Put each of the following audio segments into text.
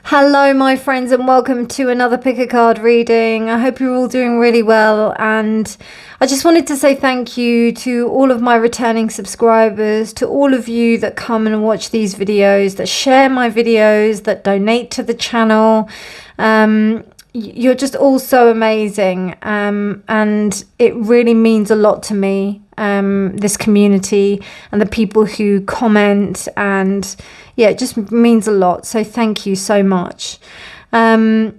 Hello, my friends, and welcome to another pick a card reading. I hope you're all doing really well. And I just wanted to say thank you to all of my returning subscribers, to all of you that come and watch these videos, that share my videos, that donate to the channel. You're just all so amazing. And it really means a lot to me, this community and the people who comment, and yeah, it just means a lot. So thank you so much. So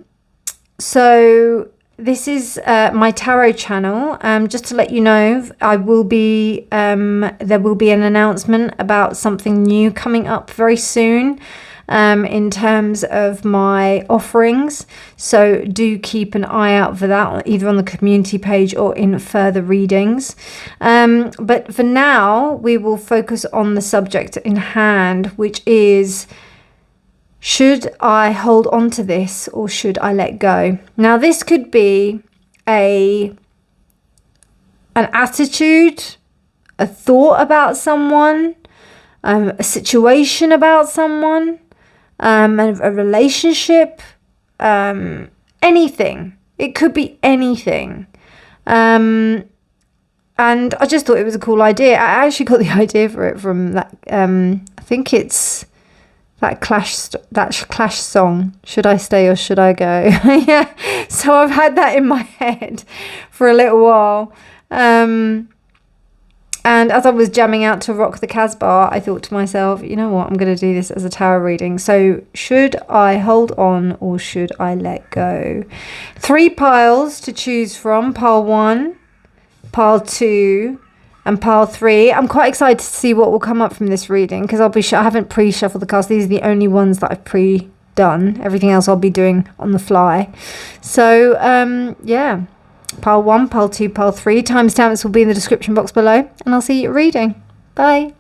this is my tarot channel. Just to let you know, there will be an announcement about something new coming up very soon, in terms of my offerings. So do keep an eye out for that, either on the community page or in further readings. But for now, we will focus on the subject in hand, which is, should I hold on to this or should I let go? Now, this could be an attitude, a thought about someone, a situation about someone, a relationship, anything. It could be anything. And I just thought it was a cool idea. I actually got the idea for it from that, I think it's that Clash song, Should I Stay or Should I Go? Yeah, so I've had that in my head for a little while. And as I was jamming out to Rock the Casbah, I thought to myself, you know what, I'm going to do this as a tarot reading. So should I hold on or should I let go? 3 piles to choose from: pile 1, pile 2, and pile 3. I'm quite excited to see what will come up from this reading, because I haven't pre-shuffled the cards. These are the only ones that I've pre-done. Everything else I'll be doing on the fly. So yeah. Pile 1, pile 2, pile 3. Timestamps will be in the description box below, and I'll see you at reading. Bye.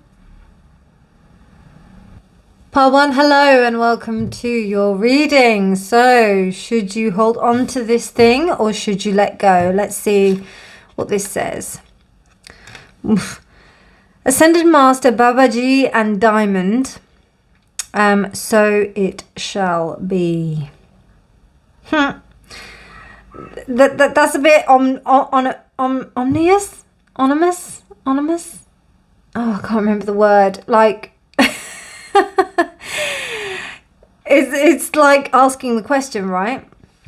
Pile 1, hello and welcome to your reading. So, should you hold on to this thing or should you let go? Let's see what this says. Oof. Ascended Master, Babaji and Diamond. So it shall be. That's a bit ominous. Oh, I can't remember the word. Like, it's like asking the question, right?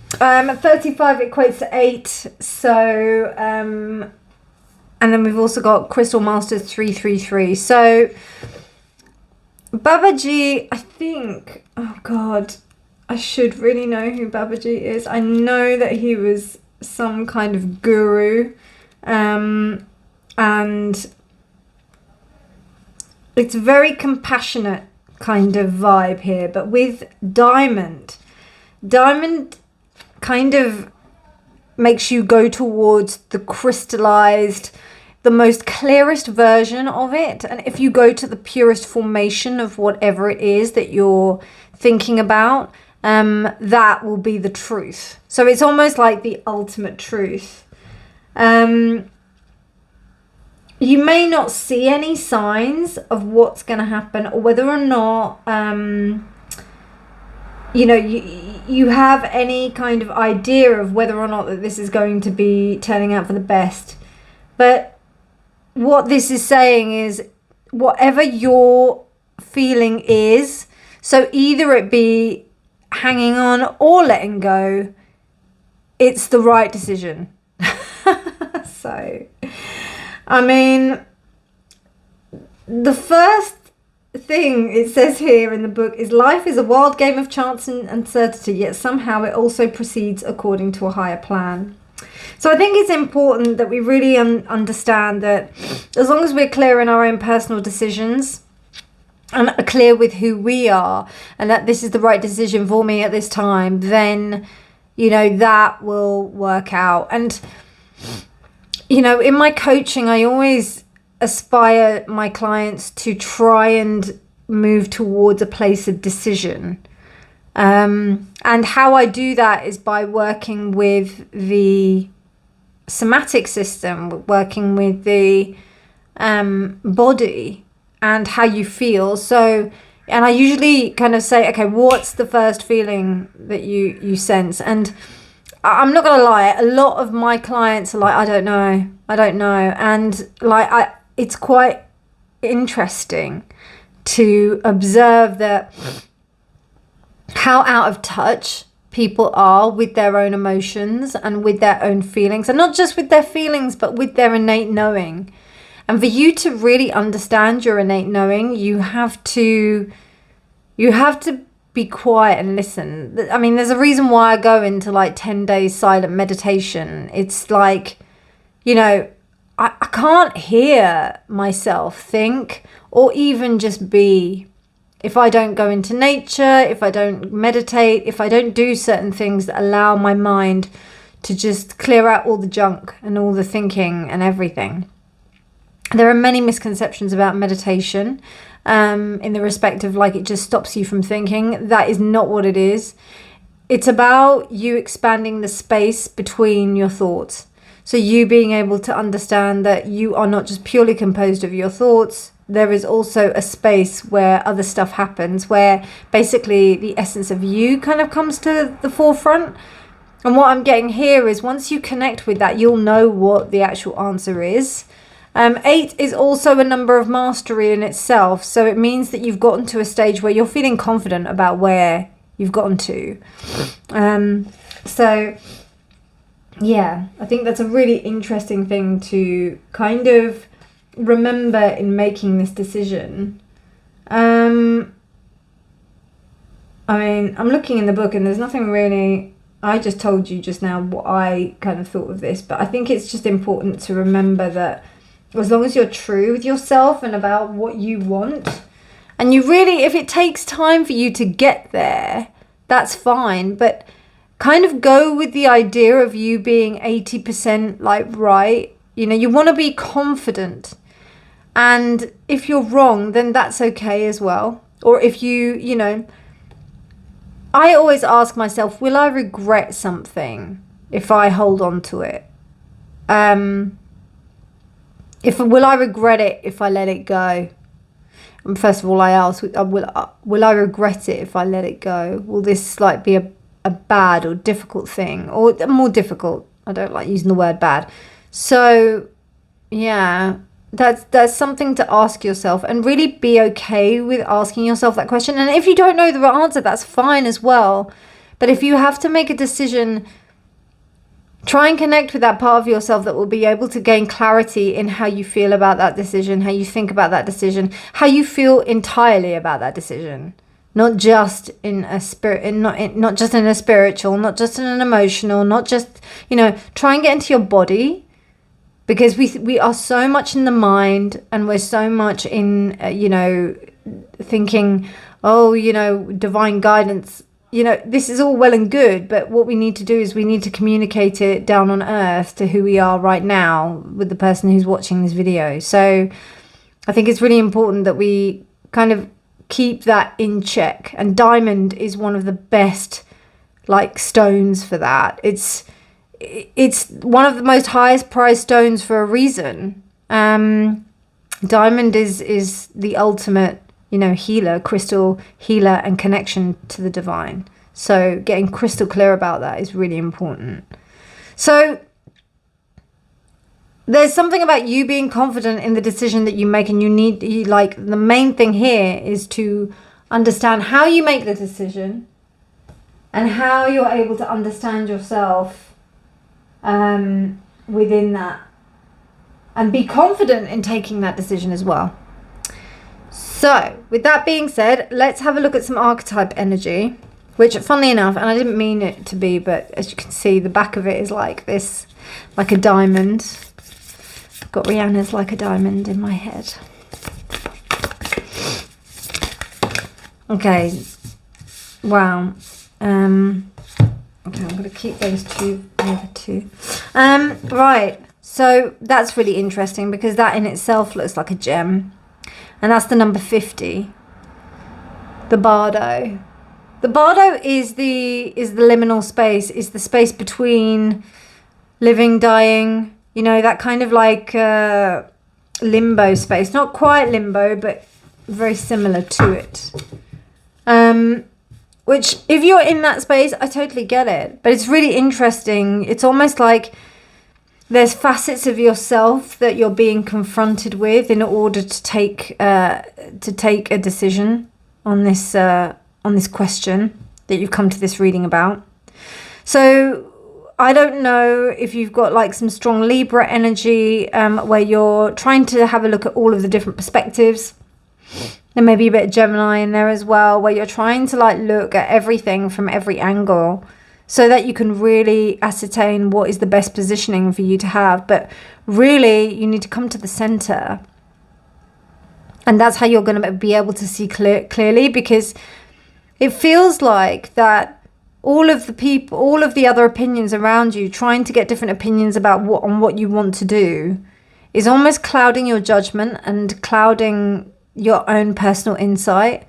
35 equates to 8. So, and then we've also got Crystal Masters 333. So, Babaji, I think. Oh God. I should really know who Babaji is. I know that he was some kind of guru, and it's very compassionate kind of vibe here. But with Diamond kind of makes you go towards the crystallized, the most clearest version of it. And if you go to the purest formation of whatever it is that you're thinking about, that will be the truth. So it's almost like the ultimate truth. You may not see any signs of what's going to happen, or whether or not you have any kind of idea of whether or not that this is going to be turning out for the best. But what this is saying is, whatever your feeling is, so either it be hanging on or letting go, it's the right decision. So, I mean, the first thing it says here in the book is, life is a wild game of chance and uncertainty, yet somehow it also proceeds according to a higher plan. So I think it's important that we really understand that as long as we're clear in our own personal decisions and are clear with who we are, and that this is the right decision for me at this time, then, you know, that will work out. And, you know, in my coaching, I always aspire my clients to try and move towards a place of decision. And how I do that is by working with the somatic system, working with the body and how you feel. So And I usually kind of say, okay, what's the first feeling that you sense? And I'm not gonna lie, a lot of my clients are like, I don't know. And like, it's quite interesting to observe that how out of touch people are with their own emotions and with their own feelings, and not just with their feelings, but with their innate knowing. And for you to really understand your innate knowing, you have to be quiet and listen. I mean, there's a reason why I go into like 10 days silent meditation. It's like, you know, I can't hear myself think or even just be. If I don't go into nature, if I don't meditate, if I don't do certain things that allow my mind to just clear out all the junk and all the thinking and everything. There are many misconceptions about meditation in the respect of like it just stops you from thinking. That is not what it is. It's about you expanding the space between your thoughts. So you being able to understand that you are not just purely composed of your thoughts. There is also a space where other stuff happens, where basically the essence of you kind of comes to the forefront. And what I'm getting here is once you connect with that, you'll know what the actual answer is. 8 is also a number of mastery in itself. So it means that you've gotten to a stage where you're feeling confident about where you've gotten to. So yeah, I think that's a really interesting thing to kind of remember in making this decision. I mean, I'm looking in the book and there's nothing really. I just told you just now what I kind of thought of this, but I think it's just important to remember that as long as you're true with yourself and about what you want, and you really, if it takes time for you to get there, that's fine, but kind of go with the idea of you being 80% like right. You know, you want to be confident. And if you're wrong, then that's okay as well. Or if you know, I always ask myself, will I regret something if I hold on to it? Will I regret it if I let it go? And first of all, I ask, will I regret it if I let it go? Will this like be a bad or difficult thing, or more difficult? I don't like using the word bad. So yeah, that's something to ask yourself, and really be okay with asking yourself that question. And if you don't know the answer, that's fine as well. But if you have to make a decision, try and connect with that part of yourself that will be able to gain clarity in how you feel about that decision, how you think about that decision, how you feel entirely about that decision. Not just in a spirit, not just in a spiritual, not just in an emotional, not just, you know, try and get into your body, because we are so much in the mind, and we're so much in, you know, thinking, oh, you know, divine guidance. You know, this is all well and good, but what we need to do is we need to communicate it down on earth to who we are right now with the person who's watching this video. So I think it's really important that we kind of keep that in check. And diamond is one of the best like stones for that. It's one of the most highest prized stones for a reason. Diamond is the ultimate, you know, healer, crystal healer, and connection to the divine. So getting crystal clear about that is really important. So there's something about you being confident in the decision that you make, and like the main thing here is to understand how you make the decision and how you're able to understand yourself within that, and be confident in taking that decision as well. So with that being said, let's have a look at some archetype energy, which funnily enough, and I didn't mean it to be, but as you can see, the back of it is like this, like a diamond. I've got Rihanna's Like a Diamond in my head. Okay. Wow. Okay, I'm going to keep those two, the other two. Right. So that's really interesting, because that in itself looks like a gem. And that's the number 50. The bardo. The bardo is the liminal space, is the space between living, dying, you know, that kind of like limbo space. Not quite limbo, but very similar to it. Which, if you're in that space, I totally get it. But it's really interesting. It's almost like there's facets of yourself that you're being confronted with in order to take a decision on this question that you've come to this reading about. So I don't know if you've got like some strong Libra energy where you're trying to have a look at all of the different perspectives. There may be a bit of Gemini in there as well, where you're trying to like look at everything from every angle so that you can really ascertain what is the best positioning for you to have. But really, you need to come to the center. And that's how you're going to be able to see clearly, because it feels like that all of the people, all of the other opinions around you, trying to get different opinions about what you want to do, is almost clouding your judgment and clouding your own personal insight.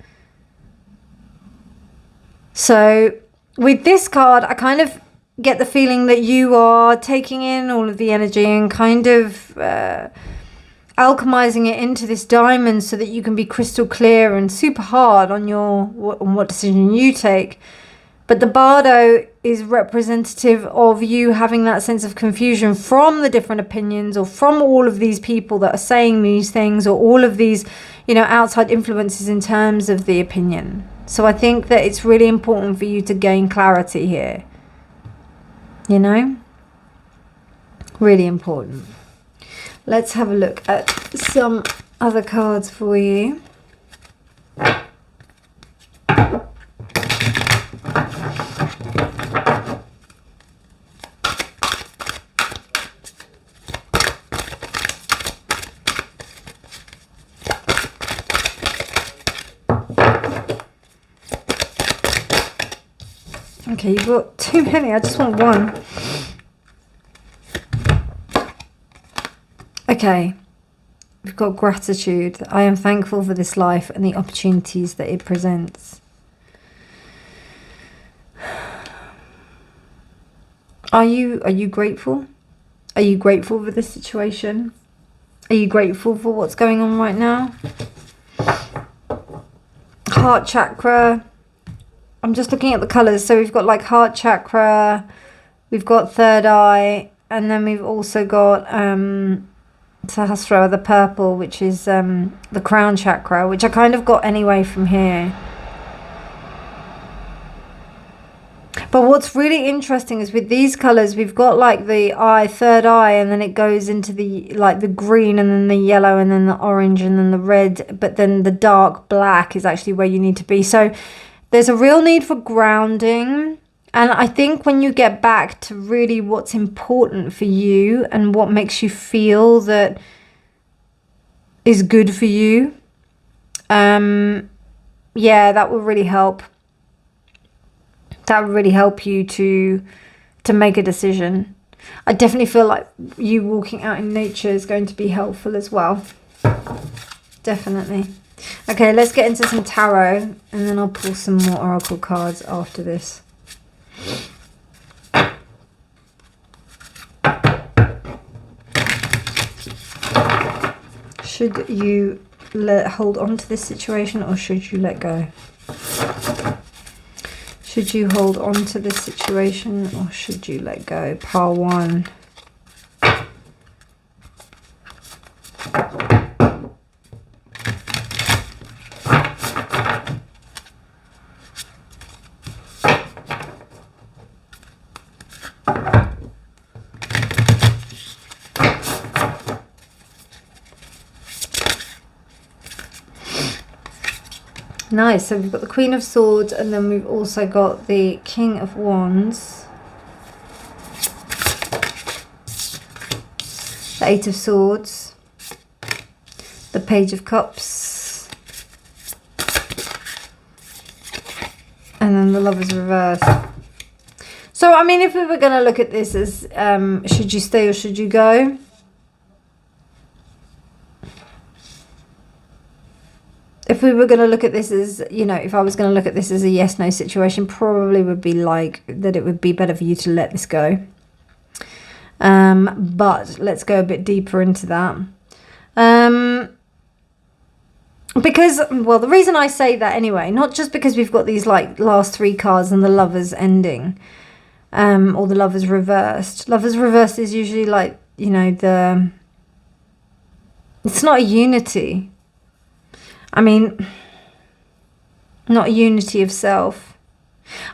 So with this card, I kind of get the feeling that you are taking in all of the energy and kind of alchemizing it into this diamond so that you can be crystal clear and super hard on what decision you take. But the bardo is representative of you having that sense of confusion from the different opinions, or from all of these people that are saying these things, or all of these, outside influences in terms of the opinion. So I think that it's really important for you to gain clarity here. Really important. Let's have a look at some other cards for you. Okay, you've got too many. I just want one. Okay. We've got gratitude. I am thankful for this life and the opportunities that it presents. Are you grateful? Are you grateful for this situation? Are you grateful for what's going on right now? Heart chakra. I'm just looking at the colours. So we've got like heart chakra, we've got third eye, and then we've also got Sahasrara, the purple, which is the crown chakra, which I kind of got anyway from here. But what's really interesting is with these colours, we've got like the eye, third eye, and then it goes into the green, and then the yellow, and then the orange, and then the red, but then the dark black is actually where you need to be. So there's a real need for grounding. And I think when you get back to really what's important for you and what makes you feel that is good for you, yeah, that will really help. That would really help you to make a decision. I definitely feel like you walking out in nature is going to be helpful as well. Definitely. Okay, let's get into some tarot, and then I'll pull some more oracle cards after this. Should you hold on to this situation, or should you let go? Should you hold on to this situation, or should you let go? Pile 1. Nice, so we've got the Queen of Swords, and then we've also got the King of Wands, the Eight of Swords, the Page of Cups, and then the Lovers reversed. So, I mean, if we were going to look at this as should you stay or should you go? If we were going to look at this as, if I was going to look at this as a yes-no situation, probably would be like that it would be better for you to let this go. But let's go a bit deeper into that. Because, well, the reason I say that anyway, not just because we've got these like last three cards and the Lovers ending, or the Lovers reversed. Lovers reversed is usually like, you know, it's not a unity. I mean, not a unity of self.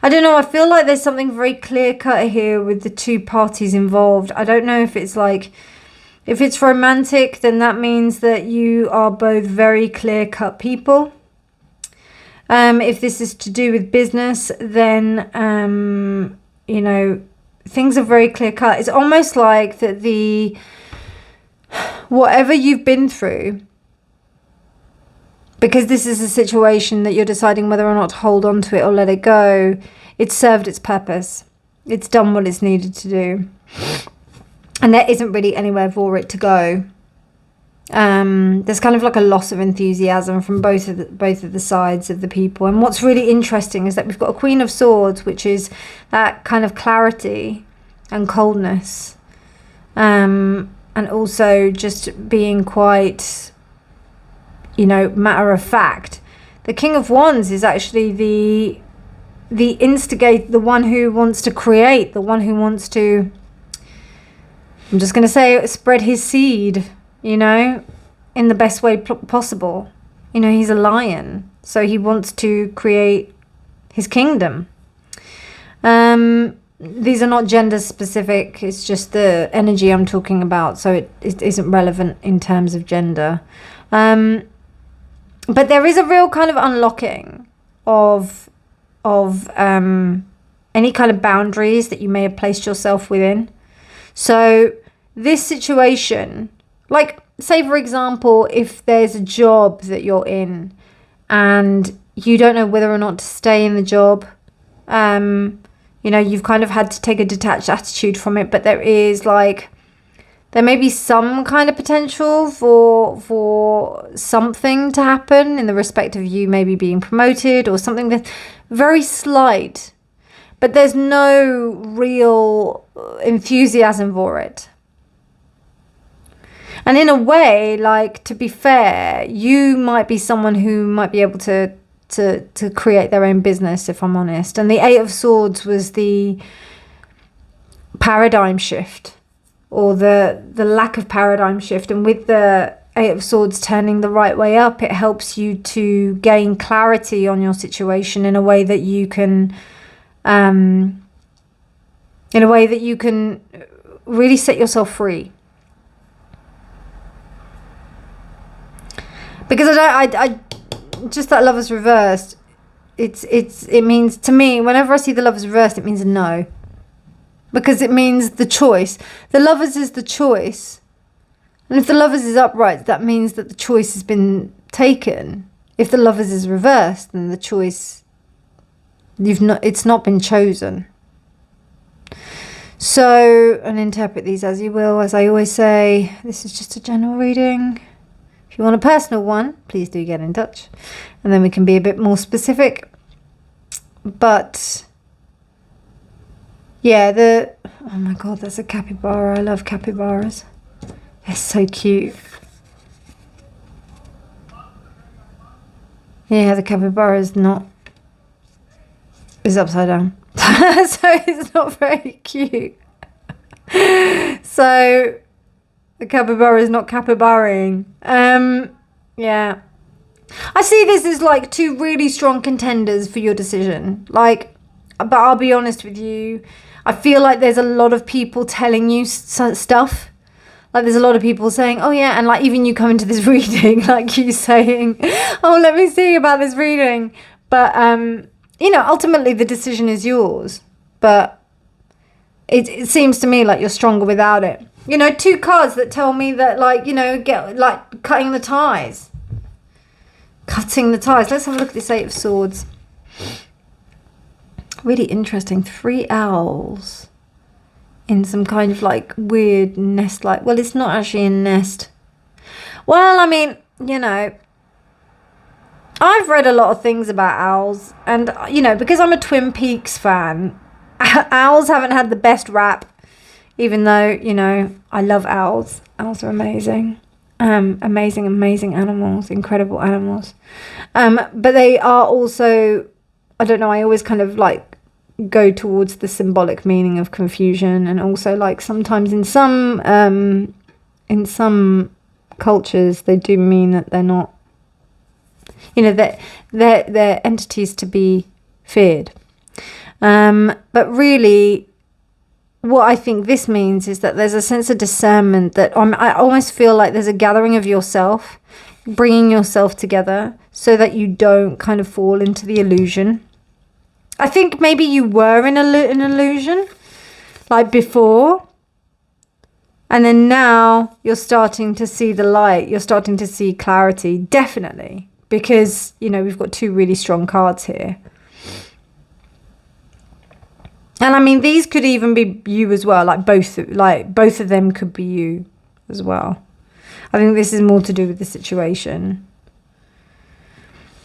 I don't know, I feel like there's something very clear-cut here with the two parties involved. I don't know if it's like, if it's romantic, then that means that you are both very clear-cut people. If this is to do with business, then, you know, things are very clear-cut. It's almost like that whatever you've been through, because this is a situation that you're deciding whether or not to hold on to it or let it go, it's served its purpose. It's done what it's needed to do. And there isn't really anywhere for it to go. There's kind of like a loss of enthusiasm from both of the sides of the people. And what's really interesting is that we've got a Queen of Swords, which is that kind of clarity and coldness. And also just being quite, you know, matter of fact. The King of Wands is actually the instigate, the one who wants to create, the one who wants to, I'm just going to say, spread his seed, you know, in the best way possible. You know, he's a lion, so he wants to create his kingdom. These are not gender specific, it's just the energy I'm talking about, so it isn't relevant in terms of gender. But there is a real kind of unlocking of any kind of boundaries that you may have placed yourself within. So this situation, like, say for example, if there's a job that you're in and you don't know whether or not to stay in the job, you know, you've kind of had to take a detached attitude from it, but there may be some kind of potential for something to happen in the respect of you maybe being promoted or something that's very slight, but there's no real enthusiasm for it. And in a way, like, to be fair, you might be someone who might be able to create their own business, if I'm honest. And the Eight of Swords was the paradigm shift, or the lack of paradigm shift. And with the Eight of Swords turning the right way up, it helps you to gain clarity on your situation in a way that you can really set yourself free. Because I just, that Lovers reversed, it means, to me, whenever I see the Lovers reversed, it means a no. Because it means the choice. The Lovers is the choice. And if the Lovers is upright, that means that the choice has been taken. If the Lovers is reversed, then the choice, it's not been chosen. So, and interpret these as you will. As I always say, this is just a general reading. If you want a personal one, please do get in touch. And then we can be a bit more specific. But yeah, oh my god, there's a capybara. I love capybaras. They're so cute. Yeah, the capybara is upside down. So it's not very cute. So the capybara is not capybaraing. Yeah. I see this as like two really strong contenders for your decision. Like, but I'll be honest with you, I feel like there's a lot of people telling you stuff. Like, there's a lot of people saying, oh yeah, and like even you come into this reading, like you saying, oh, let me see about this reading. But, you know, ultimately the decision is yours. But it seems to me like you're stronger without it. You know, two cards that tell me that, like, you know, get like cutting the ties. Cutting the ties. Let's have a look at this Eight of Swords. Really interesting. 3 owls in some kind of like weird nest, like, well, it's not actually a nest. Well, I mean, you know, I've read a lot of things about owls, and, you know, because I'm a Twin Peaks fan, owls haven't had the best rap, even though, you know, I love owls. Owls are amazing. Amazing animals, incredible animals. But they are also, I don't know, I always kind of like go towards the symbolic meaning of confusion, and also like sometimes in some cultures they do mean that they're not, that they're entities to be feared. But really, what I think this means is that there's a sense of discernment, that I almost feel like there's a gathering of yourself, bringing yourself together so that you don't kind of fall into the illusion. I think maybe you were in an illusion like before, and then now you're starting to see the light, you're starting to see clarity, definitely, because we've got two really strong cards here. And I mean, these could even be you as well, like both of them could be you as well. I think this is more to do with the situation,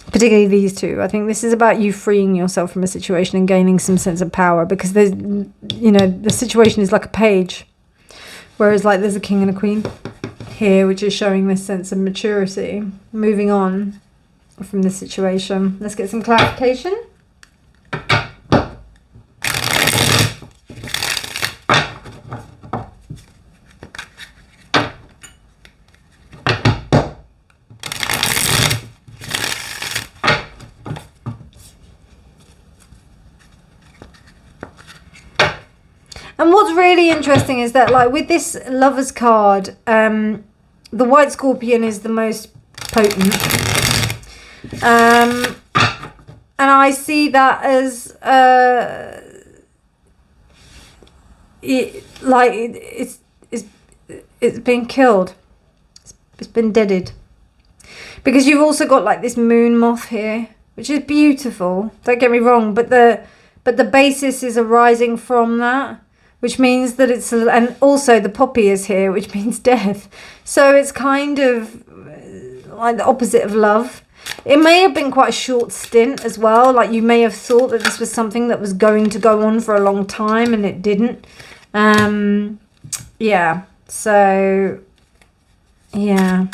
particularly these two. I think this is about you freeing yourself from a situation and gaining some sense of power, because there's, the situation is like a page, whereas like there's a king and a queen here, which is showing this sense of maturity, moving on from the situation. Let's get some clarification. And what's really interesting is that, like, with this Lovers card, the White Scorpion is the most potent. And I see that as it's been killed. It's been deaded. Because you've also got like this moon moth here, which is beautiful. Don't get me wrong, but the basis is arising from that, which means that it's, and also the poppy is here, which means death. So it's kind of like the opposite of love. It may have been quite a short stint as well. Like you may have thought that this was something that was going to go on for a long time, and it didn't. Yeah. So yeah.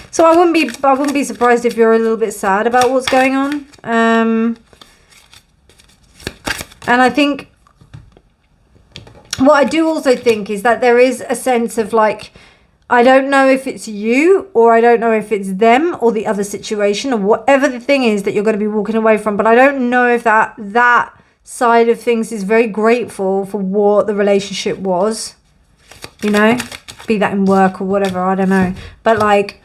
So I wouldn't be surprised if you're a little bit sad about what's going on. And I think what I do also think is that there is a sense of like, I don't know if it's you, or I don't know if it's them, or the other situation, or whatever the thing is that you're going to be walking away from. But I don't know if that side of things is very grateful for what the relationship was, be that in work or whatever, I don't know. But like,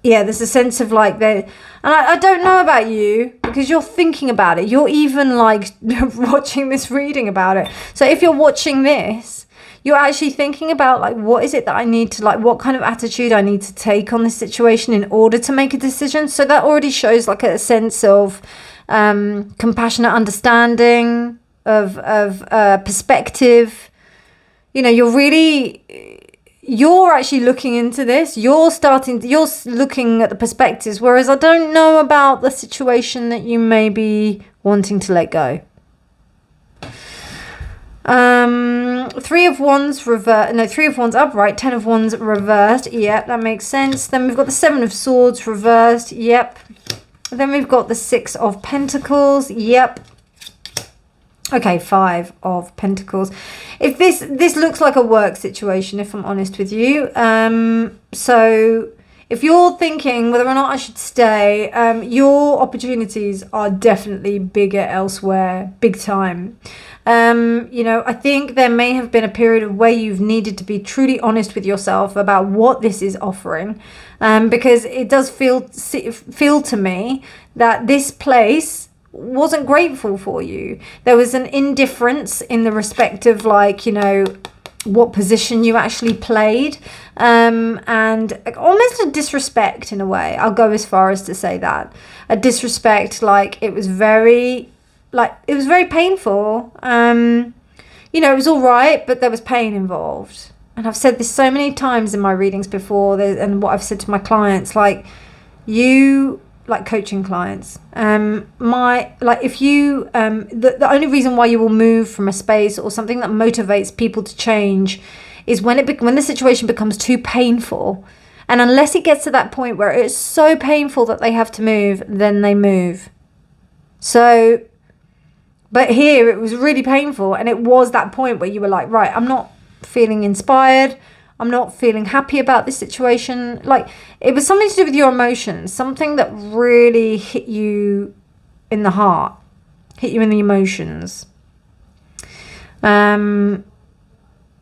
yeah, there's a sense of like that. And I don't know about you, because you're thinking about it. You're even like watching this reading about it. So if you're watching this, you're actually thinking about like, what is it that I need to, like, what kind of attitude I need to take on this situation in order to make a decision. So that already shows like a sense of compassionate understanding, of perspective. You're actually looking into this. You're looking at the perspectives, whereas I don't know about the situation that you may be wanting to let go. Three of Wands upright, 10 of Wands reversed. Yep, that makes sense. Then we've got the 7 of Swords reversed. Yep. Then we've got the 6 of Pentacles. Yep. Okay, 5 of Pentacles. If this looks like a work situation, if I'm honest with you. So if you're thinking whether or not I should stay, your opportunities are definitely bigger elsewhere, big time. I think there may have been a period of where you've needed to be truly honest with yourself about what this is offering, because it does feel to me that this place wasn't grateful for you. There was an indifference in the respect of like, what position you actually played, and almost a disrespect in a way. I'll go as far as to say that. A disrespect, like it was very painful. It was all right, but there was pain involved. And I've said this so many times in my readings before, and what I've said to my clients, like coaching clients, if you the only reason why you will move from a space or something that motivates people to change is when the situation becomes too painful. And unless it gets to that point where it's so painful that they have to move, then they move. So, but here it was really painful, and it was that point where you were like, right, I'm not feeling inspired. I'm not feeling happy about this situation. Like, it was something to do with your emotions, something that really hit you in the heart, hit you in the emotions.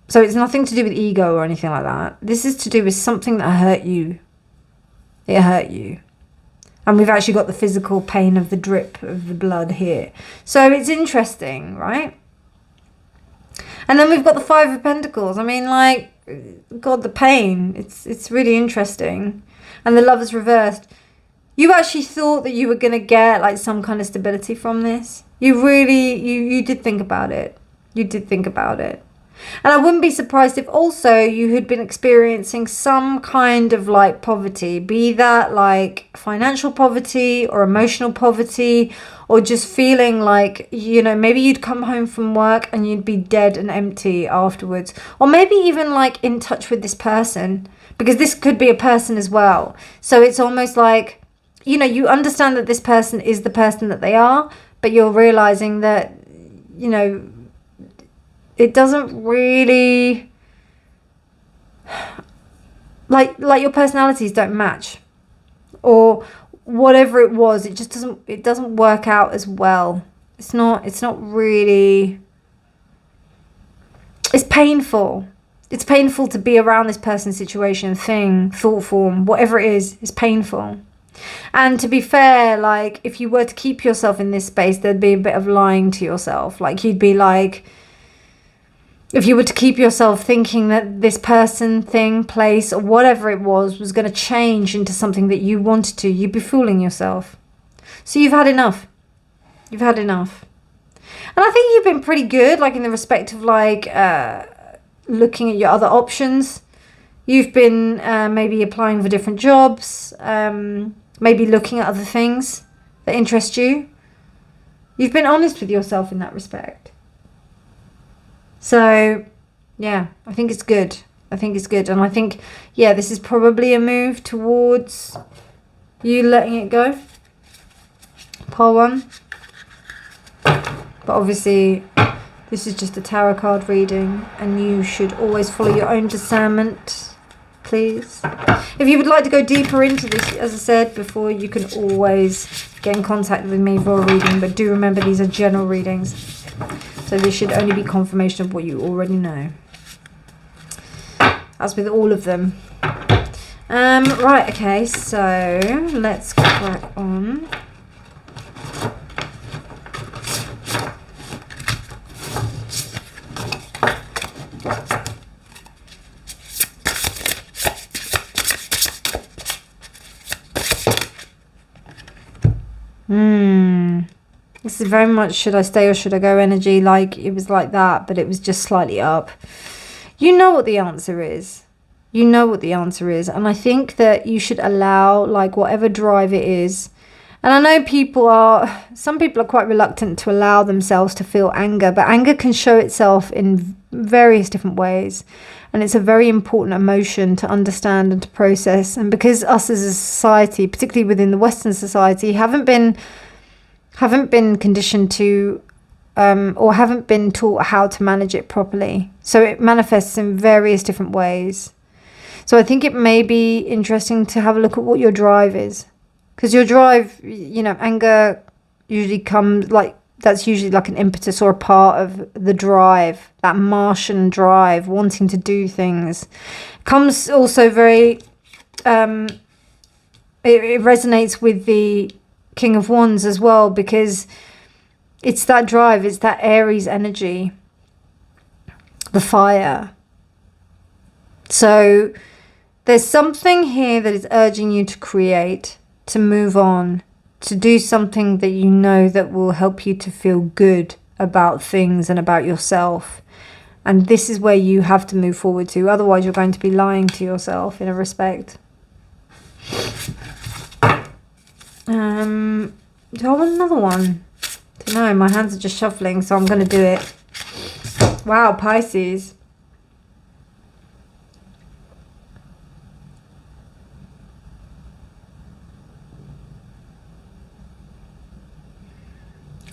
So it's nothing to do with ego or anything like that. This is to do with something that hurt you. It hurt you. And we've actually got the physical pain of the drip of the blood here. So it's interesting, right? And then we've got the Five of Pentacles. I mean, like, God, the pain. It's really interesting. And the Lovers reversed. You actually thought that you were going to get, like, some kind of stability from this. You really, you did think about it. You did think about it. And I wouldn't be surprised if also you had been experiencing some kind of like poverty, be that like financial poverty or emotional poverty, or just feeling like, you know, maybe you'd come home from work and you'd be dead and empty afterwards. Or maybe even like in touch with this person, because this could be a person as well. So it's almost like, you know, you understand that this person is the person that they are, but you're realizing that, you know, it doesn't really, like your personalities don't match, or whatever it was, it doesn't work out as well. It's not really, it's painful. It's painful to be around this person, situation, thing, thought form, whatever it is, it's painful. And to be fair, like, if you were to keep yourself in this space, there'd be a bit of lying to yourself. Like, you'd be like, if you were to keep yourself thinking that this person, thing, place, or whatever it was going to change into something that you wanted to, you'd be fooling yourself. So you've had enough. You've had enough. And I think you've been pretty good, like in the respect of like looking at your other options. You've been maybe applying for different jobs, maybe looking at other things that interest you. You've been honest with yourself in that respect. So, yeah, I think it's good. I think it's good. And I think, yeah, this is probably a move towards you letting it go. Pile one. But obviously, this is just a tarot card reading, and you should always follow your own discernment, please. If you would like to go deeper into this, as I said before, you can always get in contact with me for a reading. But do remember, these are general readings. So this should only be confirmation of what you already know. As with all of them. Right, okay, so let's crack on. This is very much should I stay or should I go energy. Like, it was like that, but it was just slightly up. You know what the answer is. You know what the answer is. And I think that you should allow, like, whatever drive it is. And I know some people are quite reluctant to allow themselves to feel anger, but anger can show itself in various different ways. And it's a very important emotion to understand and to process. And because us as a society, particularly within the Western society, haven't been conditioned to or haven't been taught how to manage it properly. So it manifests in various different ways. So I think it may be interesting to have a look at what your drive is. Because your drive, you know, anger usually comes like, that's usually like an impetus or a part of the drive, that Martian drive, wanting to do things. Comes also very, it resonates with the King of Wands as well, because it's that drive, it's that Aries energy, the fire. So there's something here that is urging you to create, to move on, to do something that you know that will help you to feel good about things and about yourself. And this is where you have to move forward to, otherwise you're going to be lying to yourself in a respect. Do I want another one? Don't know, my hands are just shuffling, so I'm going to do it. Wow, Pisces.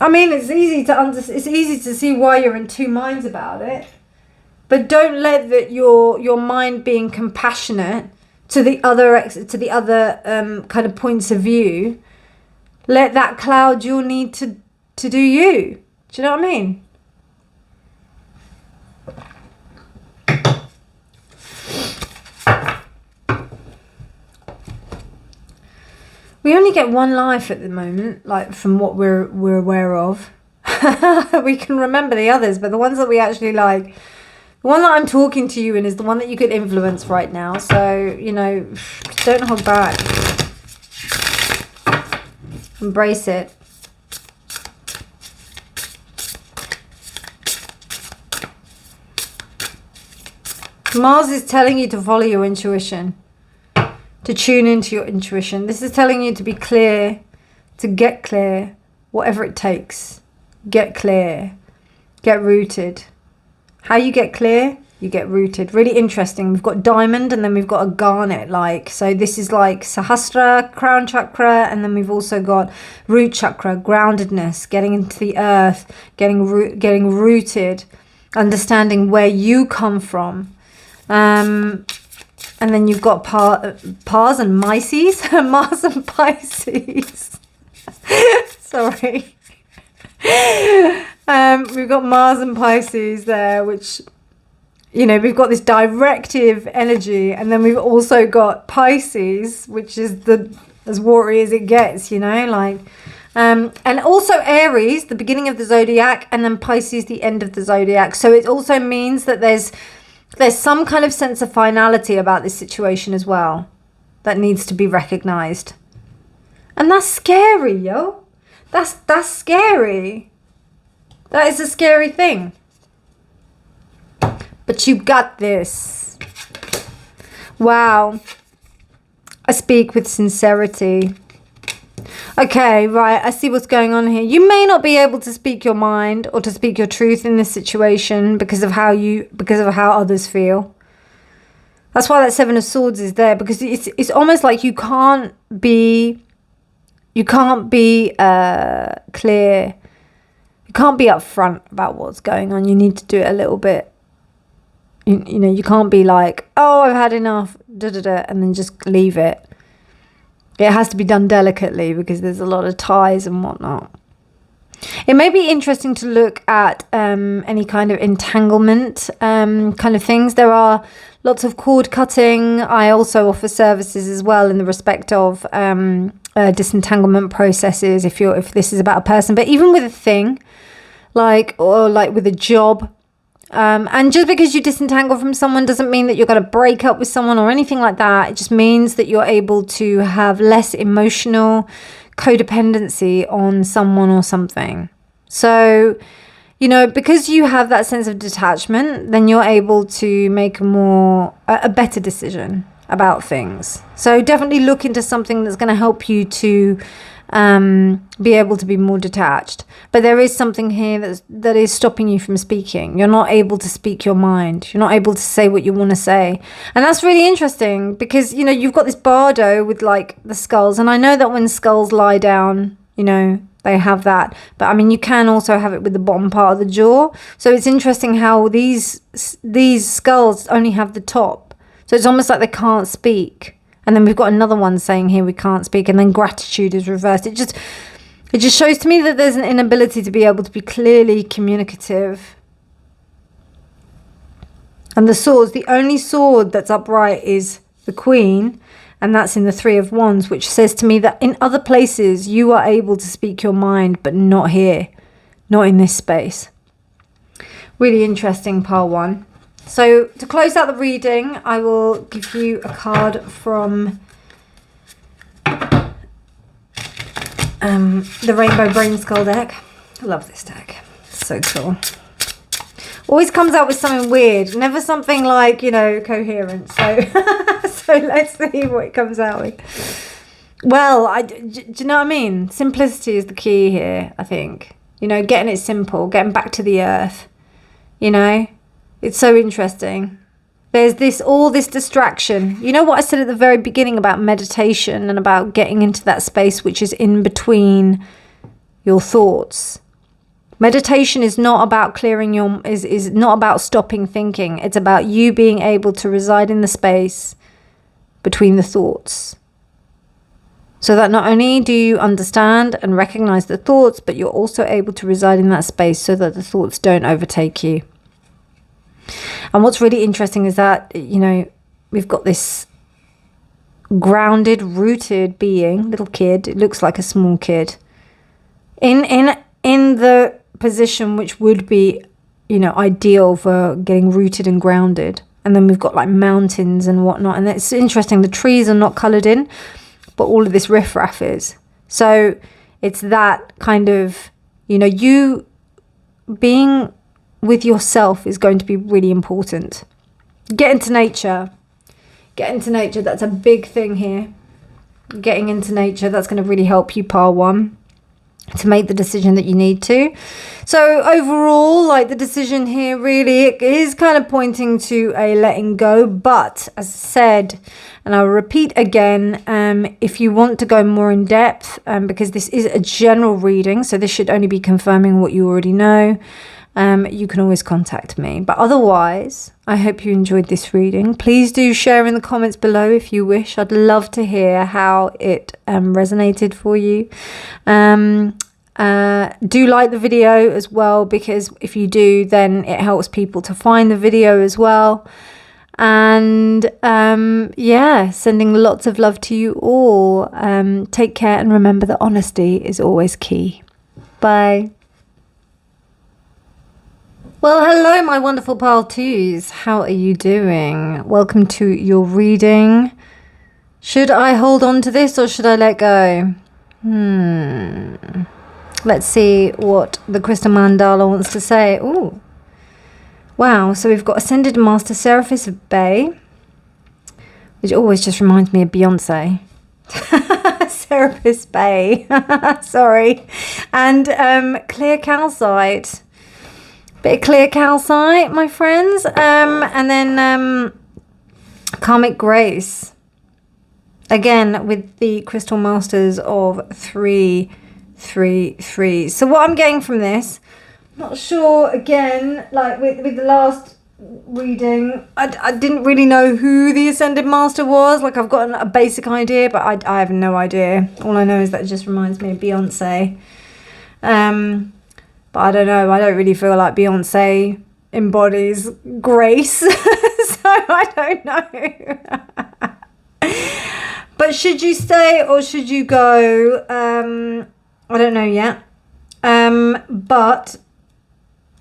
I mean, it's easy to it's easy to see why you're in two minds about it. But don't let that your mind being compassionate to the other kind of points of view, let that cloud your need to do you. Do you know what I mean? We only get one life at the moment, like from what we're aware of. We can remember the others, but the ones that we actually like, the one that I'm talking to you in is the one that you could influence right now. So, you know, don't hold back. Embrace it. Mars is telling you to follow your intuition, to tune into your intuition. This is telling you to be clear, to get clear, whatever it takes. Get clear, get rooted. How you get clear? You get rooted. Really interesting. We've got diamond and then we've got a garnet. Like, so this is like Sahasrara, crown chakra, and then we've also got root chakra, groundedness, getting into the earth, getting rooted, understanding where you come from. And then you've got Pars and Myces, Mars and Pisces. Sorry. We've got Mars and Pisces there, which, you know, we've got this directive energy, and then we've also got Pisces, which is as watery as it gets, you know, like, and also Aries, the beginning of the zodiac, and then Pisces, the end of the zodiac. So it also means that there's some kind of sense of finality about this situation as well that needs to be recognized. And that's scary, yo. That's scary. That is a scary thing. But you got this. Wow. I speak with sincerity. Okay, right, I see what's going on here. You may not be able to speak your mind or to speak your truth in this situation because of how others feel. That's why that Seven of Swords is there, because it's almost like you can't be clear. You can't be upfront about what's going on. You need to do it a little bit. You know, you can't be like, oh, I've had enough, and then just leave it. It has to be done delicately because there's a lot of ties and whatnot. It may be interesting to look at any kind of entanglement kind of things. There are lots of cord cutting. I also offer services as well in the respect of disentanglement processes if this is about a person, but even with a thing, like with a job. And just because you disentangle from someone doesn't mean that you're going to break up with someone or anything like that. It just means that you're able to have less emotional codependency on someone or something. So, you know, because you have that sense of detachment, then you're able to make a better decision about things. So definitely look into something that's going to help you to be able to be more detached. But there is something here that is stopping you from speaking. You're not able to speak your mind. You're not able to say what you want to say. And that's really interesting because, you know, you've got this bardo with like the skulls. And I know that when skulls lie down, you know, they have that. But I mean, you can also have it with the bottom part of the jaw. So it's interesting how these skulls only have the top. So it's almost like they can't speak. And then we've got another one saying here we can't speak, and then gratitude is reversed. It just shows to me that there's an inability to be able to be clearly communicative. And the swords, the only sword that's upright is the Queen, and that's in the Three of Wands, which says to me that in other places you are able to speak your mind, but not here, not in this space. Really interesting, pile one. So to close out the reading, I will give you a card from the Rainbow Brain Skull deck. I love this deck. It's so cool. Always comes out with something weird. Never something like, you know, coherent. So, so let's see what it comes out with. Well, do you know what I mean? Simplicity is the key here, I think. You know, getting it simple, getting back to the earth, you know. It's so interesting. There's all this distraction. You know what I said at the very beginning about meditation and about getting into that space which is in between your thoughts. Meditation is not about clearing is not about stopping thinking. It's about you being able to reside in the space between the thoughts. So that not only do you understand and recognize the thoughts, but you're also able to reside in that space so that the thoughts don't overtake you. And what's really interesting is that, you know, we've got this grounded, rooted being, little kid. It looks like a small kid. In the position which would be, you know, ideal for getting rooted and grounded. And then we've got like mountains and whatnot. And it's interesting, the trees are not coloured in, but all of this riffraff is. So it's that kind of, you know, you being with yourself is going to be really important. Get into nature. Get into nature. That's a big thing here. Getting into nature, that's going to really help you, pile 1, to make the decision that you need to. So overall, like, the decision here really is kind of pointing to a letting go. But as I said, and I'll repeat again, if you want to go more in depth, because this is a general reading, so this should only be confirming what you already know, you can always contact me. But otherwise, I hope you enjoyed this reading. Please do share in the comments below if you wish. I'd love to hear how it resonated for you. Do like the video as well, because if you do, then it helps people to find the video as well. And yeah, sending lots of love to you all. Take care, and remember that honesty is always key. Bye. Well, hello, my wonderful pile 2s. How are you doing? Welcome to your reading. Should I hold on to this or should I let go? Let's see what the Crystal Mandala wants to say. Ooh. Wow, so we've got Ascended Master Serapis of Bay, which always just reminds me of Beyonce. Serapis Bay. Sorry. And Clear Calcite. Bit of clear calcite, my friends. And then Karmic Grace. Again, with the Crystal Masters of 3, 3, 3. So what I'm getting from this, not sure, again, like with the last reading, I didn't really know who the Ascended Master was. Like, I've got a basic idea, but I have no idea. All I know is that it just reminds me of Beyonce. But I don't know, I don't really feel like Beyonce embodies grace. So I don't know. But should you stay or should you go? I don't know yet. But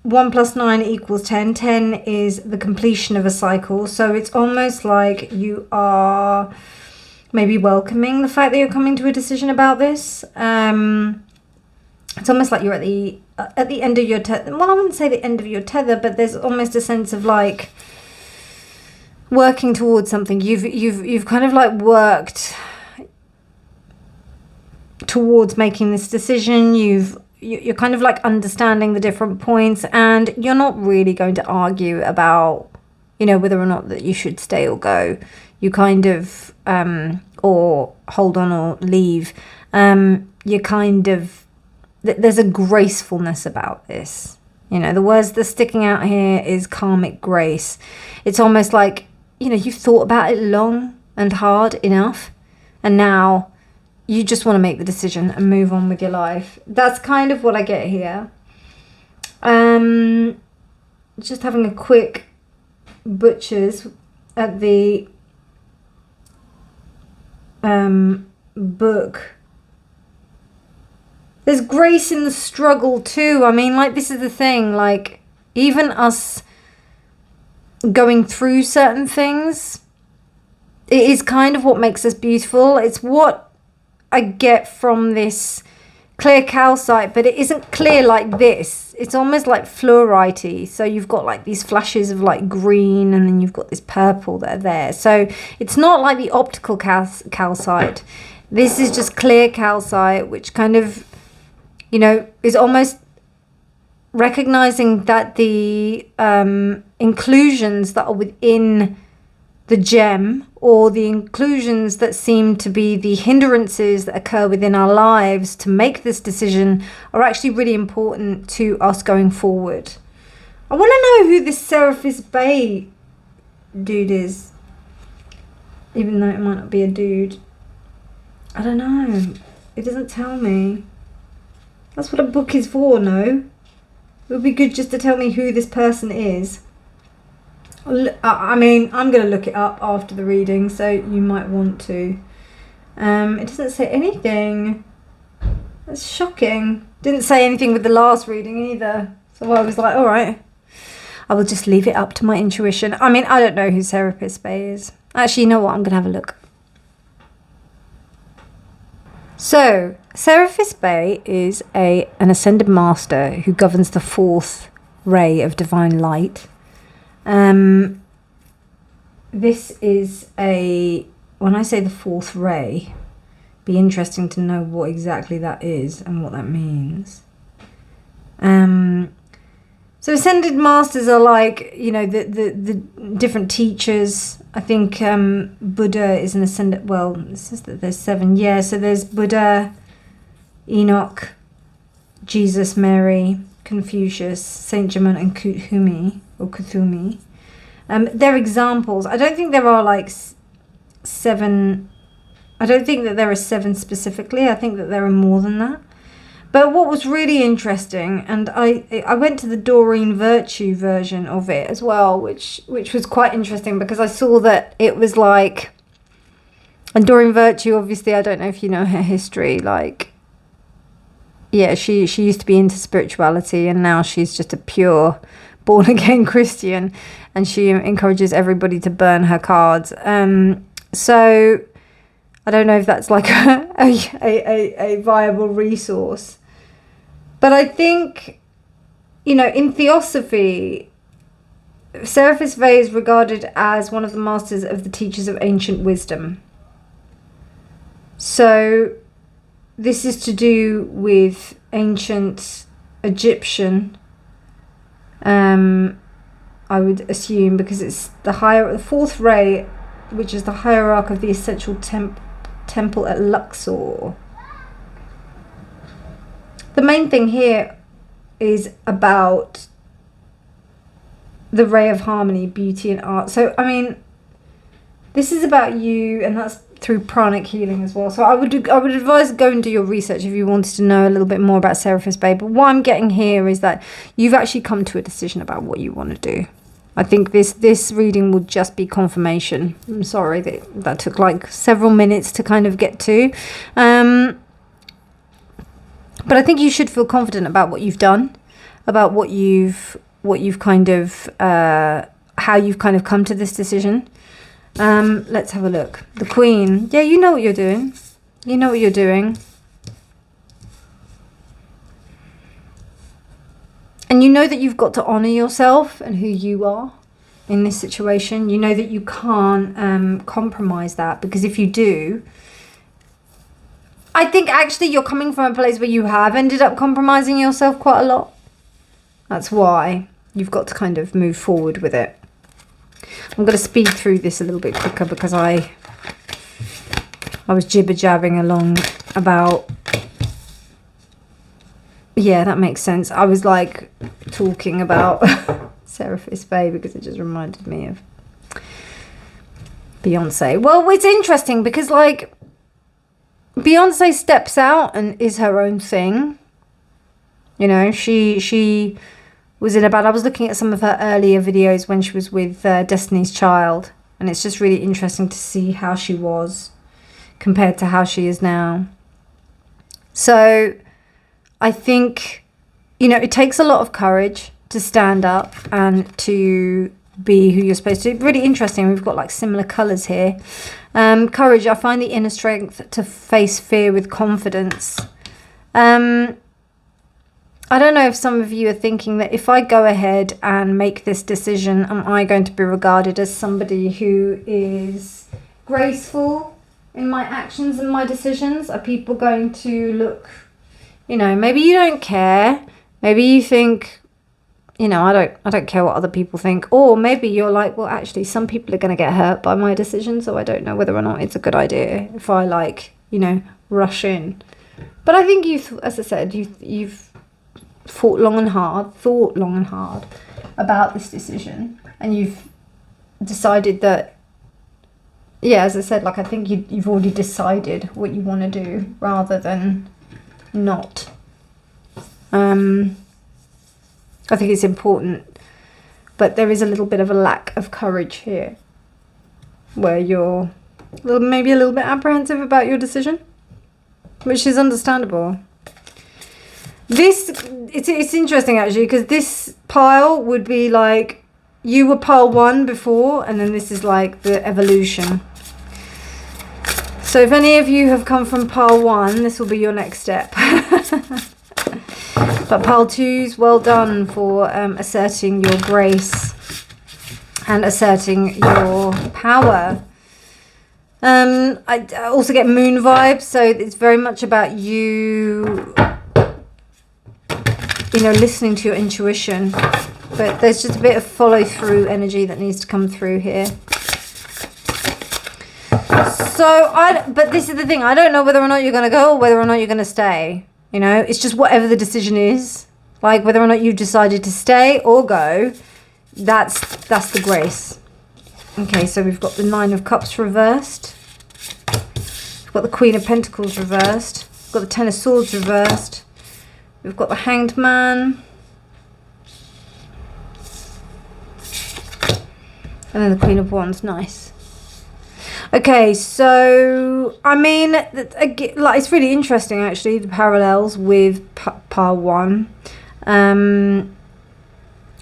1 + 9 = 10. 10 is the completion of a cycle. So it's almost like you are maybe welcoming the fact that you're coming to a decision about this. It's almost like you're at the end of your tether. Well, I wouldn't say the end of your tether, but there's almost a sense of like working towards something. You've kind of like worked towards making this decision. You're kind of like understanding the different points, and you're not really going to argue about, you know, whether or not that you should stay or go. You kind of or hold on or leave. You kind of, there's a gracefulness about this. You know, the words that's sticking out here is karmic grace. It's almost like, you know, you've thought about it long and hard enough, and now you just want to make the decision and move on with your life. That's kind of what I get here. Just having a quick butchers at the book. There's grace in the struggle too. I mean, like, this is the thing, like, even us going through certain things, it is kind of what makes us beautiful. It's what I get from this clear calcite, but it isn't clear like this. It's almost like fluorite-y. So you've got like these flashes of like green, and then you've got this purple that are there. So it's not like the optical calcite. This is just clear calcite, which kind of, you know, is almost recognizing that the inclusions that are within the gem or the inclusions that seem to be the hindrances that occur within our lives to make this decision are actually really important to us going forward. I want to know who this Seraphis Bay dude is, even though it might not be a dude. I don't know. It doesn't tell me. That's what a book is for, no? It would be good just to tell me who this person is. I mean, I'm going to look it up after the reading, so you might want to. It doesn't say anything. That's shocking. Didn't say anything with the last reading either. So I was like, all right, I will just leave it up to my intuition. I mean, I don't know who Seraphis Bay is. Actually, you know what? I'm going to have a look. So, Seraphis Bay is an ascended master who governs the fourth ray of divine light. This is when I say the fourth ray, be interesting to know what exactly that is and what that means. So ascended masters are like, you know, the different teachers. I think Buddha is an ascended, well, it says that there's 7. Yeah, so there's Buddha, Enoch, Jesus, Mary, Confucius, Saint Germain, and Kuthumi. They're examples. I don't think there are like 7. I don't think that there are 7 specifically. I think that there are more than that. But what was really interesting, and I went to the Doreen Virtue version of it as well, which was quite interesting because I saw that it was like, and Doreen Virtue, obviously, I don't know if you know her history, like, yeah, she used to be into spirituality and now she's just a pure born-again Christian, and she encourages everybody to burn her cards. So I don't know if that's like a viable resource. But I think, you know, in Theosophy, Seraphis Bay is regarded as one of the masters of the teachers of ancient wisdom. So this is to do with ancient Egyptian, I would assume, because it's the fourth ray, which is the hierarch of the essential temple at Luxor. The main thing here is about the ray of harmony, beauty, and art. So, I mean, this is about you, and that's through pranic healing as well. So I would advise go and do your research if you wanted to know a little bit more about Seraphis Bay. But what I'm getting here is that you've actually come to a decision about what you want to do. I think this reading will just be confirmation. I'm sorry that took like several minutes to kind of get to. But I think you should feel confident about what you've done, about what you've kind of, how you've kind of come to this decision. Let's have a look. The Queen. Yeah, you know what you're doing. You know what you're doing. And you know that you've got to honour yourself and who you are in this situation. You know that you can't compromise that, because if you do, I think actually you're coming from a place where you have ended up compromising yourself quite a lot. That's why you've got to kind of move forward with it. I'm going to speed through this a little bit quicker because I was jibber-jabbing along about... Yeah, that makes sense. I was like talking about Seraphis Bay because it just reminded me of Beyonce. Well, it's interesting because like Beyonce steps out and is her own thing. You know, she was in a band. I was looking at some of her earlier videos when she was with Destiny's Child, and it's just really interesting to see how she was compared to how she is now. So I think, you know, it takes a lot of courage to stand up and to be who you're supposed to. Really interesting. We've got like similar colours here. Courage. I find the inner strength to face fear with confidence. I don't know if some of you are thinking that if I go ahead and make this decision, am I going to be regarded as somebody who is graceful in my actions and my decisions? Are people going to look, you know, maybe you don't care. Maybe you think, you know, I don't care what other people think. Or maybe you're like, well, actually, some people are going to get hurt by my decision, so I don't know whether or not it's a good idea if I, like, you know, rush in. But I think as I said, you've thought long and hard about this decision, and you've decided that, yeah, as I said, like, I think you've already decided what you want to do rather than not. I think it's important, but there is a little bit of a lack of courage here, where you're maybe a little bit apprehensive about your decision, which is understandable. It's interesting actually, because this pile would be like, you were pile 1 before, and then this is like the evolution. So if any of you have come from pile 1, this will be your next step. But pile 2's, well done for asserting your grace and asserting your power. I also get moon vibes, so it's very much about you, you know, listening to your intuition. But there's just a bit of follow through energy that needs to come through here. So but this is the thing, I don't know whether or not you're going to go or whether or not you're going to stay. You know, it's just whatever the decision is, like whether or not you've decided to stay or go, that's the grace. Okay, so we've got the 9 of Cups reversed. We've got the Queen of Pentacles reversed. We've got the 10 of Swords reversed. We've got the Hanged Man. And then the Queen of Wands, nice. Okay, so, I mean, like, it's really interesting, actually, the parallels with pile 1.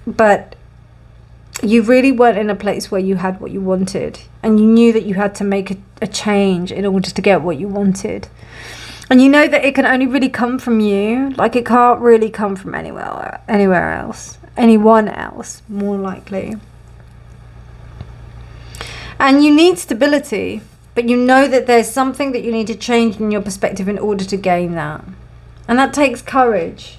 But you really weren't in a place where you had what you wanted. And you knew that you had to make a change in order to get what you wanted. And you know that it can only really come from you. Like, it can't really come from anywhere else. Anyone else, more likely. And you need stability, but you know that there's something that you need to change in your perspective in order to gain that. And that takes courage.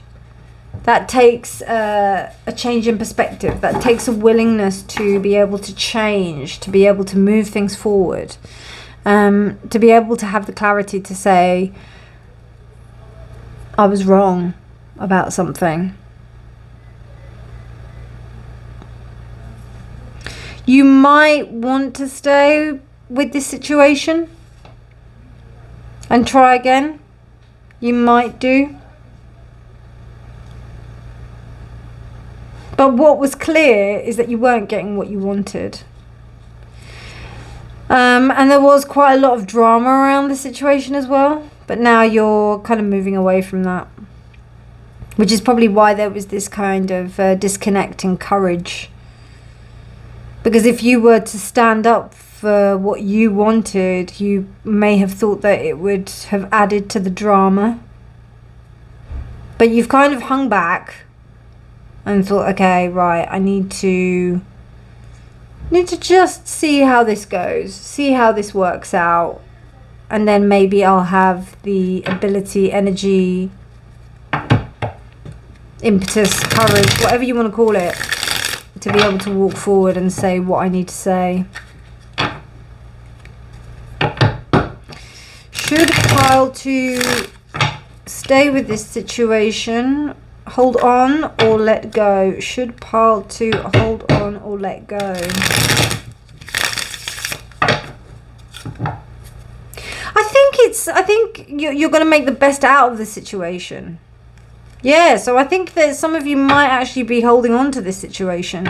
That takes a change in perspective. That takes a willingness to be able to change, to be able to move things forward, to be able to have the clarity to say, I was wrong about something. You might want to stay with this situation and try again. You might do. But what was clear is that you weren't getting what you wanted. And there was quite a lot of drama around the situation as well. But now you're kind of moving away from that. Which is probably why there was this kind of disconnect in courage. Because if you were to stand up for what you wanted, you may have thought that it would have added to the drama. But you've kind of hung back and thought, okay, right, I need to just see how this goes, see how this works out. And then maybe I'll have the ability, energy, impetus, courage, whatever you want to call it, to be able to walk forward and say what I need to say. Should pile 2 stay with this situation, hold on or let go? Should pile 2 hold on or let go? I think you're going to make the best out of the situation. Yeah, so I think that some of you might actually be holding on to this situation.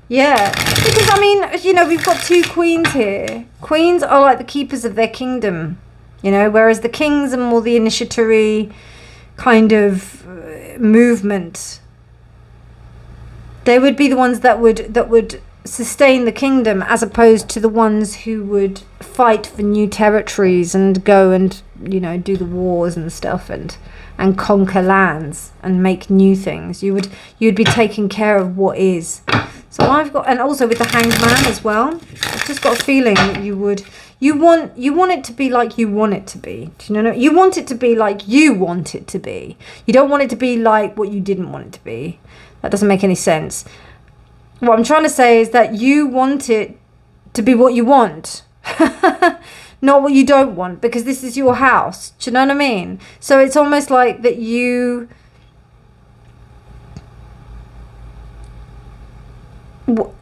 Yeah, because I mean, you know, we've got 2 queens here. Queens are like the keepers of their kingdom, you know, whereas the kings are more the initiatory kind of movement. They would be the ones that would sustain the kingdom, as opposed to the ones who would fight for new territories and go and, you know, do the wars and stuff and conquer lands and make new things. You'd be taking care of what is. So I've got, and also with the Hanged Man as well, I've just got a feeling that you want it to be like you want it to be. Do you know? You want it to be like you want it to be. You don't want it to be like what you didn't want it to be. That doesn't make any sense. What I'm trying to say is that you want it to be what you want. Not what you don't want, because this is your house. Do you know what I mean? So it's almost like that you...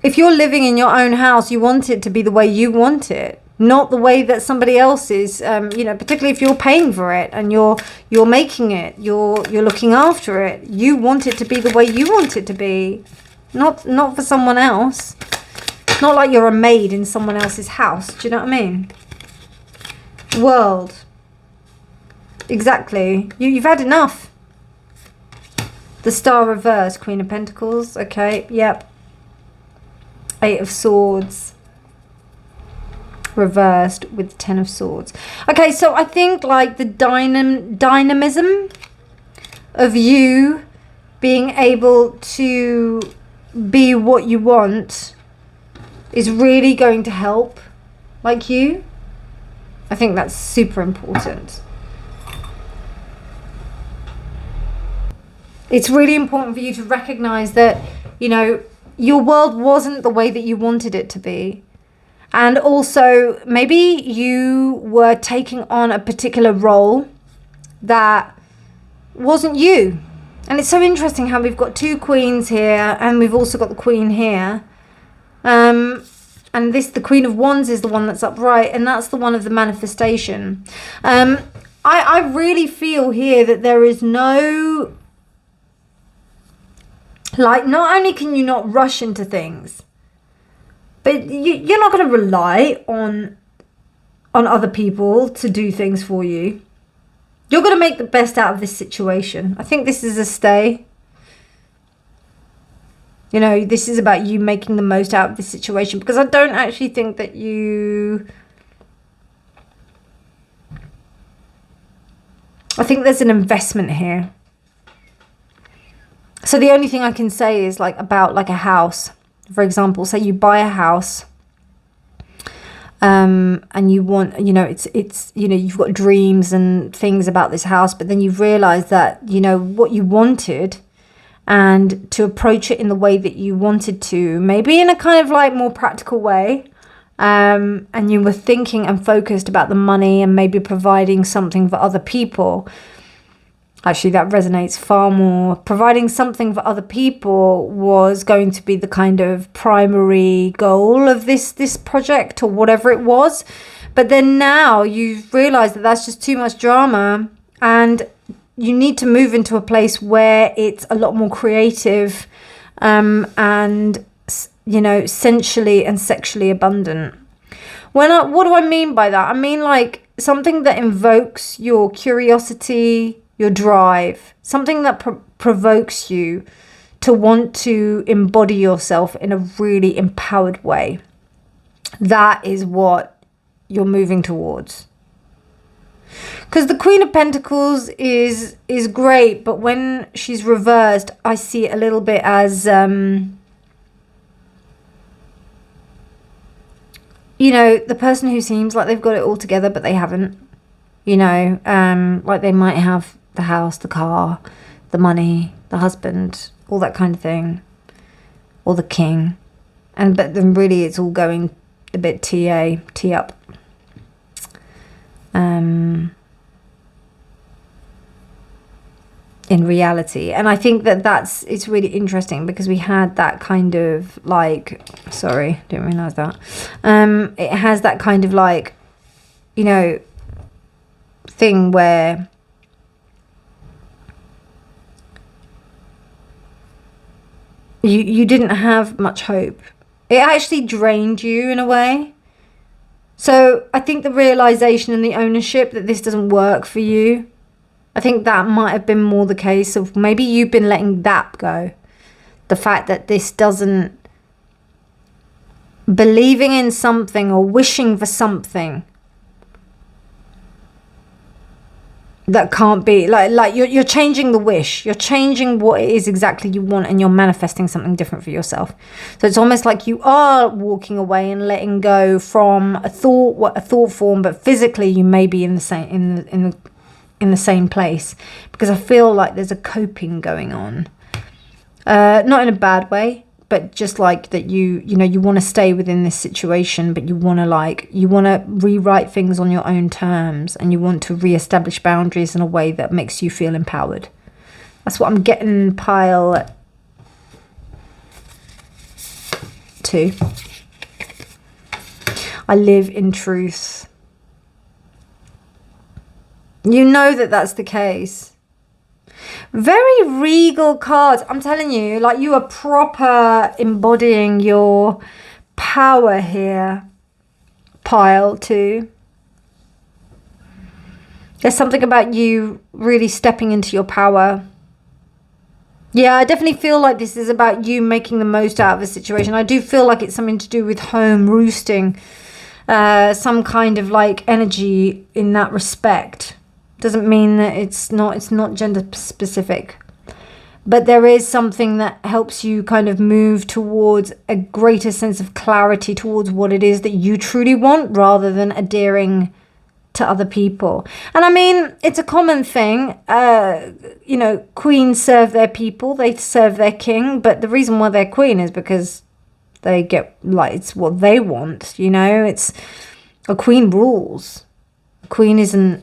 If you're living in your own house, you want it to be the way you want it, not the way that somebody else is. You know, particularly if you're paying for it and you're making it, you're looking after it. You want it to be the way you want it to be, not for someone else. It's not like you're a maid in someone else's house. Do you know what I mean? World. Exactly. You've had enough. The Star reversed, Queen of Pentacles. Okay, yep. Eight of Swords reversed with 10 of Swords. Okay, so I think like the dynamism of you being able to be what you want is really going to help, like you. I think that's super important. It's really important for you to recognize that, you know, your world wasn't the way that you wanted it to be. And also, maybe you were taking on a particular role that wasn't you. And it's so interesting how we've got two queens here, and we've also got the queen here. And the Queen of Wands is the one that's upright, and that's the one of the manifestation. I really feel here that there is no... Like, not only can you not rush into things, but you're not going to rely on other people to do things for you. You're going to make the best out of this situation. I think this is a stay. You know, this is about you making the most out of this situation, because I don't actually think that you... I think there's an investment here. So the only thing I can say is like about like a house, for example. Say you buy a house, and you want, you know, it's you know, you've got dreams and things about this house, but then you've realized that, you know, what you wanted, and to approach it in the way that you wanted to, maybe in a kind of like more practical way, and you were thinking and focused about the money and maybe providing something for other people. Actually, that resonates far more. Providing something for other people was going to be the kind of primary goal of this project, or whatever it was. But then now you've realized that that's just too much drama, and you need to move into a place where it's a lot more creative, and, you know, sensually and sexually abundant. What do I mean by that? I mean like something that invokes your curiosity, your drive, something that provokes you to want to embody yourself in a really empowered way. That is what you're moving towards. Because the Queen of Pentacles is great, but when she's reversed, I see it a little bit as, you know, the person who seems like they've got it all together, but they haven't. You know, like they might have the house, the car, the money, the husband, all that kind of thing, or the king, but then really it's all going a bit tee up. In reality, and I think that it's really interesting, because we had that kind of like, sorry, didn't realize that. It has that kind of like, you know, thing where you didn't have much hope. It actually drained you in a way. So I think the realization and the ownership that this doesn't work for you, I think that might have been more the case of maybe you've been letting that go. The fact that this doesn't, believing in something or wishing for something that can't be like you're changing the wish, you're changing what it is exactly you want, and you're manifesting something different for yourself. So it's almost like you are walking away and letting go from a thought form, but physically you may be in the same in the same place, because I feel like there's a coping going on, not in a bad way, but just like that you want to stay within this situation, but you want to rewrite things on your own terms, and you want to reestablish boundaries in a way that makes you feel empowered. That's what I'm getting, pile 2. I live in truth. You know that that's the case. Very regal cards. I'm telling you, like, you are proper embodying your power here, pile 2. There's something about you really stepping into your power. Yeah, I definitely feel like this is about you making the most out of a situation. I do feel like it's something to do with home, roosting, some kind of like energy in that respect. Doesn't mean that it's not gender specific, but there is something that helps you kind of move towards a greater sense of clarity towards what it is that you truly want, rather than adhering to other people. And I mean, it's a common thing. Queens serve their people, they serve their king, but the reason why they're queen is because they get, like, it's what they want. It's a queen rules. A queen isn't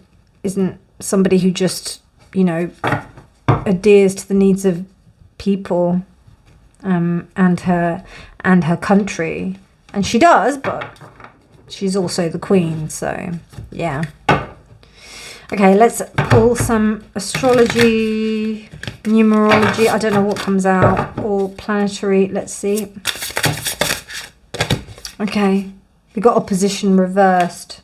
somebody who just adheres to the needs of people and her country, and she does, but she's also the queen. So yeah. Okay, let's pull some astrology, numerology. I don't know what comes out, or planetary. Let's see. Okay, we got opposition reversed.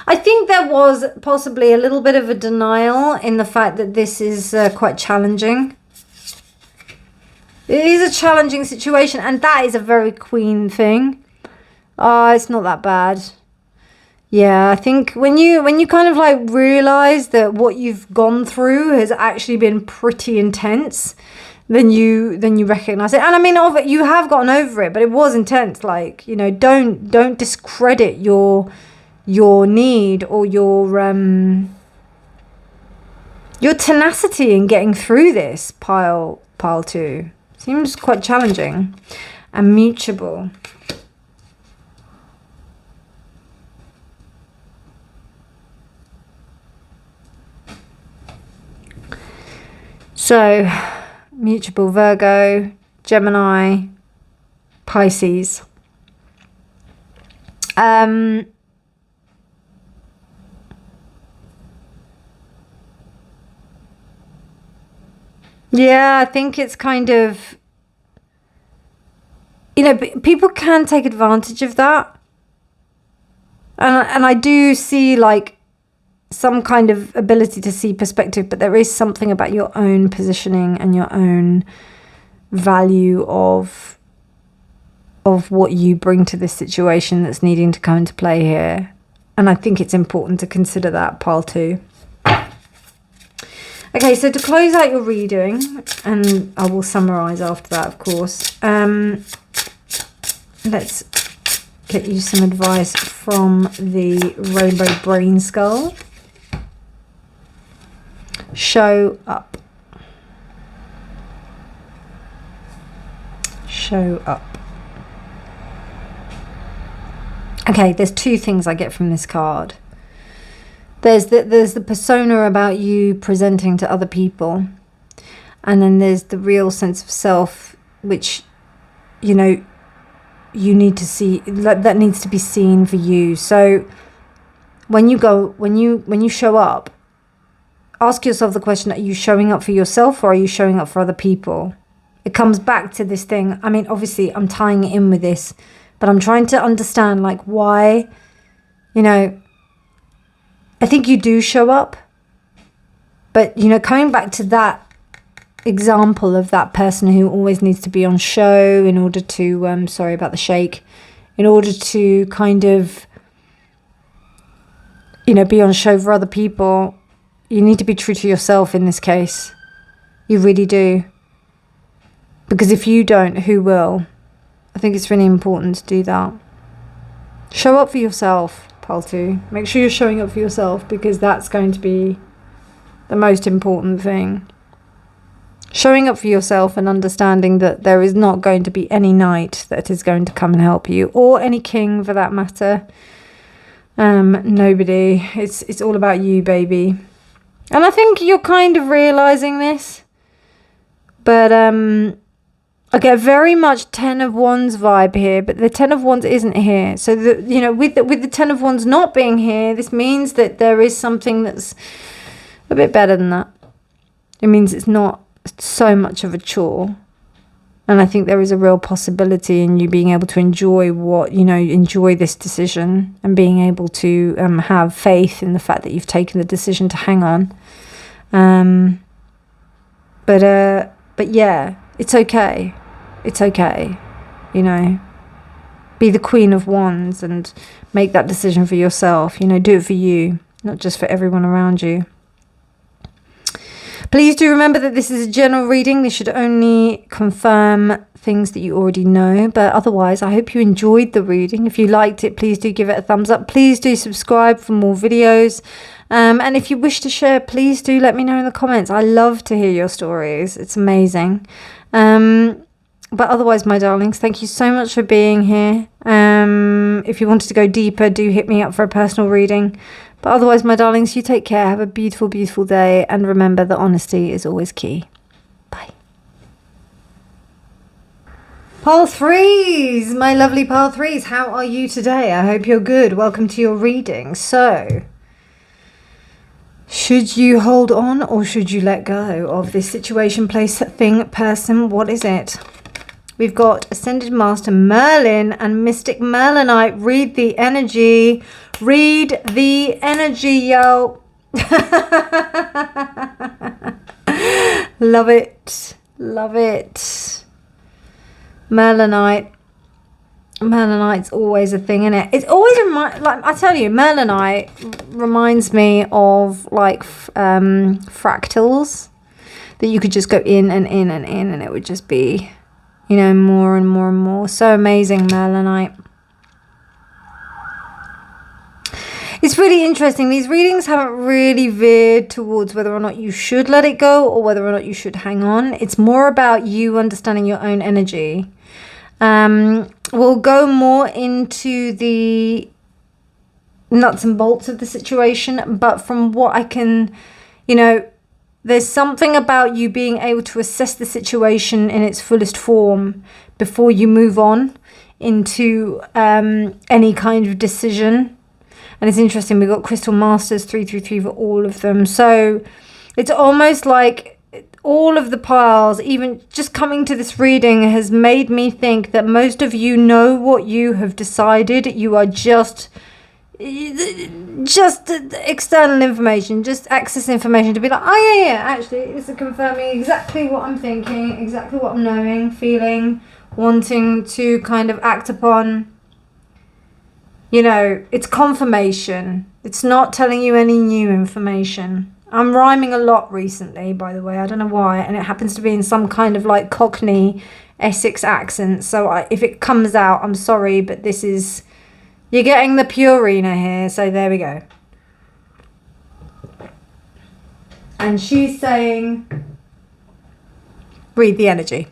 I think there was possibly a little bit of a denial in the fact that this is quite challenging. It is a challenging situation, and that is a very queen thing. It's not that bad. Yeah, I think when you kind of like realize that what you've gone through has actually been pretty intense, then you recognize it. And I mean, you have gotten over it, but it was intense. Like, don't discredit your need or your tenacity in getting through this. Pile 2 seems quite challenging and mutable. So mutable, Virgo, Gemini, Pisces. Yeah, I think it's kind of, people can take advantage of that. And I do see like some kind of ability to see perspective, but there is something about your own positioning and your own value of what you bring to this situation that's needing to come into play here. And I think it's important to consider that, pile 2. Okay, so to close out your reading, and I will summarize after that, of course, let's get you some advice from the Rainbow Brain Skull. Show up. Show up. Okay, there's 2 things I get from this card. There's the persona about you presenting to other people, and then there's the real sense of self, which you need to see, that needs to be seen for you. So when you show up, ask yourself the question: are you showing up for yourself, or are you showing up for other people? It comes back to this thing. I mean, obviously I'm tying it in with this, but I'm trying to understand like why, I think you do show up, but coming back to that example of that person who always needs to be on show in order to sorry about the shake, in order to kind of be on show for other people, you need to be true to yourself in this case. You really do. Because if you don't, who will? I think it's really important to do that. Show up for yourself, pile 2. Make sure you're showing up for yourself, because that's going to be the most important thing. Showing up for yourself and understanding that there is not going to be any knight that is going to come and help you, or any king for that matter. Nobody. It's all about you, baby. And I think you're kind of realizing this. But I get very much 10 of Wands vibe here, but the 10 of Wands isn't here. So, with the 10 of Wands not being here, this means that there is something that's a bit better than that. It means it's not so much of a chore. And I think there is a real possibility in you being able to enjoy enjoy this decision, and being able to have faith in the fact that you've taken the decision to hang on. But yeah, it's okay. It's okay. Be the Queen of Wands and make that decision for yourself. Do it for you, not just for everyone around you. Please do remember that this is a general reading. This should only confirm things that you already know. But otherwise, I hope you enjoyed the reading. If you liked it, please do give it a thumbs up. Please do subscribe for more videos. And if you wish to share, please do let me know in the comments. I love to hear your stories. It's amazing. But otherwise, my darlings, thank you so much for being here. If you wanted to go deeper, do hit me up for a personal reading. But otherwise, my darlings, you take care. Have a beautiful, beautiful day. And remember that honesty is always key. Bye. Pile 3s, my lovely pile 3s. How are you today? I hope you're good. Welcome to your reading. So, should you hold on or should you let go of this situation, place, thing, person? What is it? We've got Ascended Master Merlin and Mystic Merlinite. Read the energy. Read the energy, yo. Love it. Love it. Merlinite. Merlinite's always a thing, isn't it? It's always I tell you, Merlinite reminds me of fractals that you could just go in and in and in, and it would just be, more and more and more. So amazing, Merlinite. It's really interesting. These readings haven't really veered towards whether or not you should let it go or whether or not you should hang on. It's more about you understanding your own energy. We'll go more into the nuts and bolts of the situation, but from what I can, there's something about you being able to assess the situation in its fullest form before you move on into any kind of decision. And it's interesting, we've got Crystal Masters 333 for all of them. So it's almost like all of the piles, even just coming to this reading, has made me think that most of you know what you have decided. You are just external information, just access information to be like, oh yeah, actually this is confirming exactly what I'm thinking, exactly what I'm knowing, feeling, wanting to kind of act upon. It's confirmation. It's not telling you any new information. I'm rhyming a lot recently, by the way. I don't know why. And it happens to be in some kind of Cockney Essex accent. So if it comes out, I'm sorry, but this is... You're getting the pure Reena here. So there we go. And she's saying... Read the energy.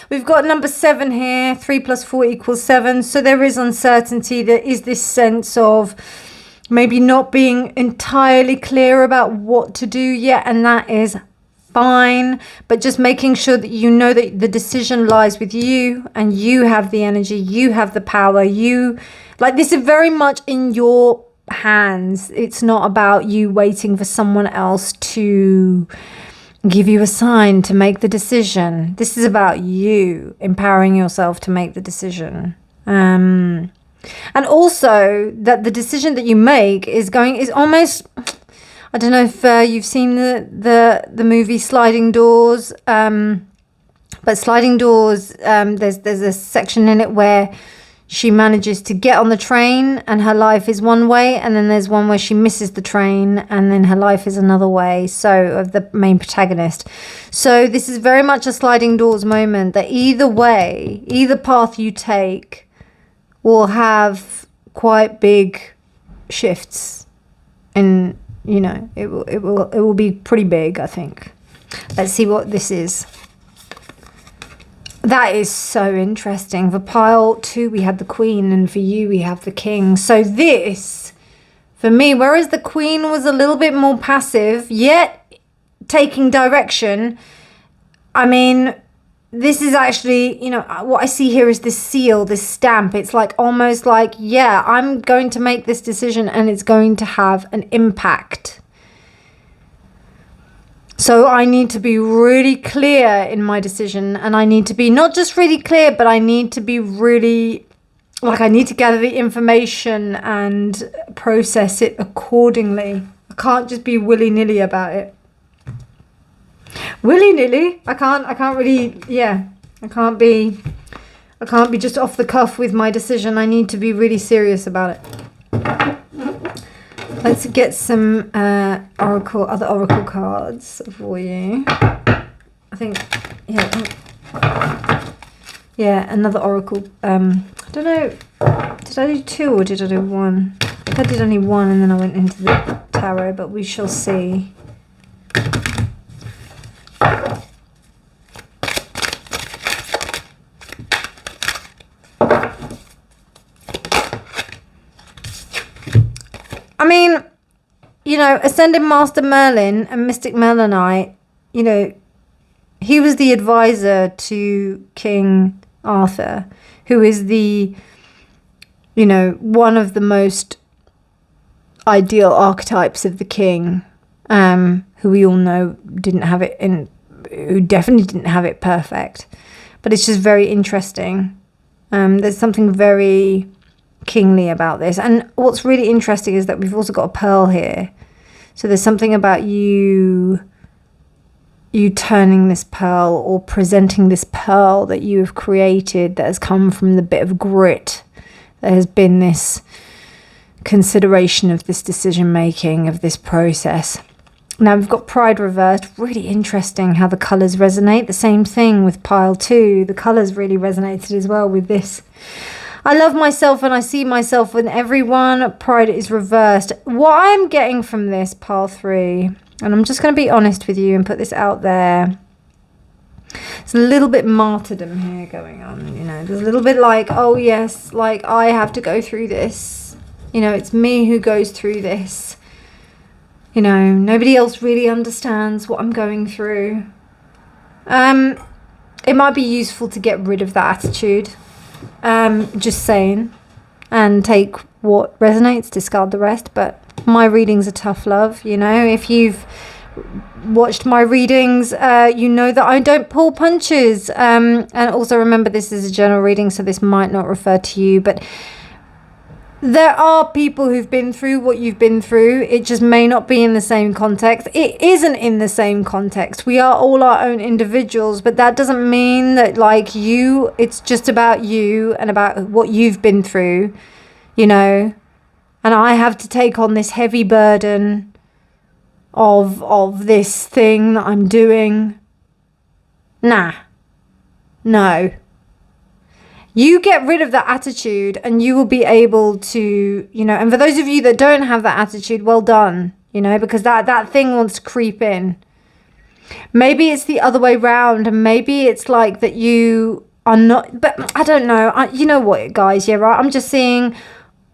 We've got number 7 here. 3 + 4 = 7. So there is uncertainty. There is this sense of maybe not being entirely clear about what to do yet. And that is fine. But just making sure that you know that the decision lies with you. And you have the energy. You have the power. This is very much in your hands. It's not about you waiting for someone else to... give you a sign to make the decision. This is about you empowering yourself to make the decision. And also that the decision that you make is almost, I don't know if you've seen the movie Sliding Doors, but Sliding Doors, there's a section in it where she manages to get on the train and her life is one way, and then there's one where she misses the train and then her life is another way, so of the main protagonist. So this is very much a sliding doors moment, that either way, either path you take will have quite big shifts, and you know, it will be pretty big, I think. Let's see what this is. That is so interesting. For pile 2, we had the Queen, and for you, we have the King. So this, for me, whereas the Queen was a little bit more passive, yet taking direction, I mean, this is actually, you know, what I see here is this seal, this stamp. It's like almost like, yeah, I'm going to make this decision and it's going to have an impact. So I need to be really clear in my decision, and I need to be not just really clear, but I need to be really, like, I need to gather the information and process it accordingly. I can't just be willy-nilly about it. Willy-nilly? I can't really, yeah. I can't be just off the cuff with my decision. I need to be really serious about it. Let's get some other oracle cards for you. I think, yeah, another oracle. I don't know, did I do 2 or did I do 1? I think I did only 1 and then I went into the tarot, but we shall see. I mean, you know, Ascended Master Merlin and Mystic Melanite, you know, he was the advisor to King Arthur, who is the, you know, one of the most ideal archetypes of the king, who we all know who definitely didn't have it perfect. But it's just very interesting. There's something very kingly about this. And what's really interesting is that we've also got a pearl here. So there's something about you turning this pearl or presenting this pearl that you have created, that has come from the bit of grit. There has been this consideration of this decision making, of this process. Now we've got Pride reversed. Really interesting how the colours resonate. The same thing with pile 2. The colours really resonated as well with this. I love myself and I see myself in everyone. Pride is reversed. What I'm getting from this, pile 3, and I'm just going to be honest with you and put this out there. It's a little bit martyrdom here going on, you know. There's a little bit like, oh yes, like I have to go through this. You know, it's me who goes through this. You know, nobody else really understands what I'm going through. It might be useful to get rid of that attitude. Just saying, and take what resonates, discard the rest. But my readings are tough love, you know. If you've watched my readings, you know that I don't pull punches. And also remember, this is a general reading, so this might not refer to you, but there are people who've been through what you've been through. It just may not be in the same context. It isn't in the same context. We are all our own individuals, but that doesn't mean that, like, it's just about you and about what you've been through, you know. And I have to take on this heavy burden of this thing that I'm doing. Nah. No. You get rid of that attitude and you will be able to, you know, and for those of you that don't have that attitude, well done, you know, because that thing wants to creep in. Maybe it's the other way round, and maybe it's like that you are not, but I don't know. You know what, guys, yeah, right? I'm just seeing,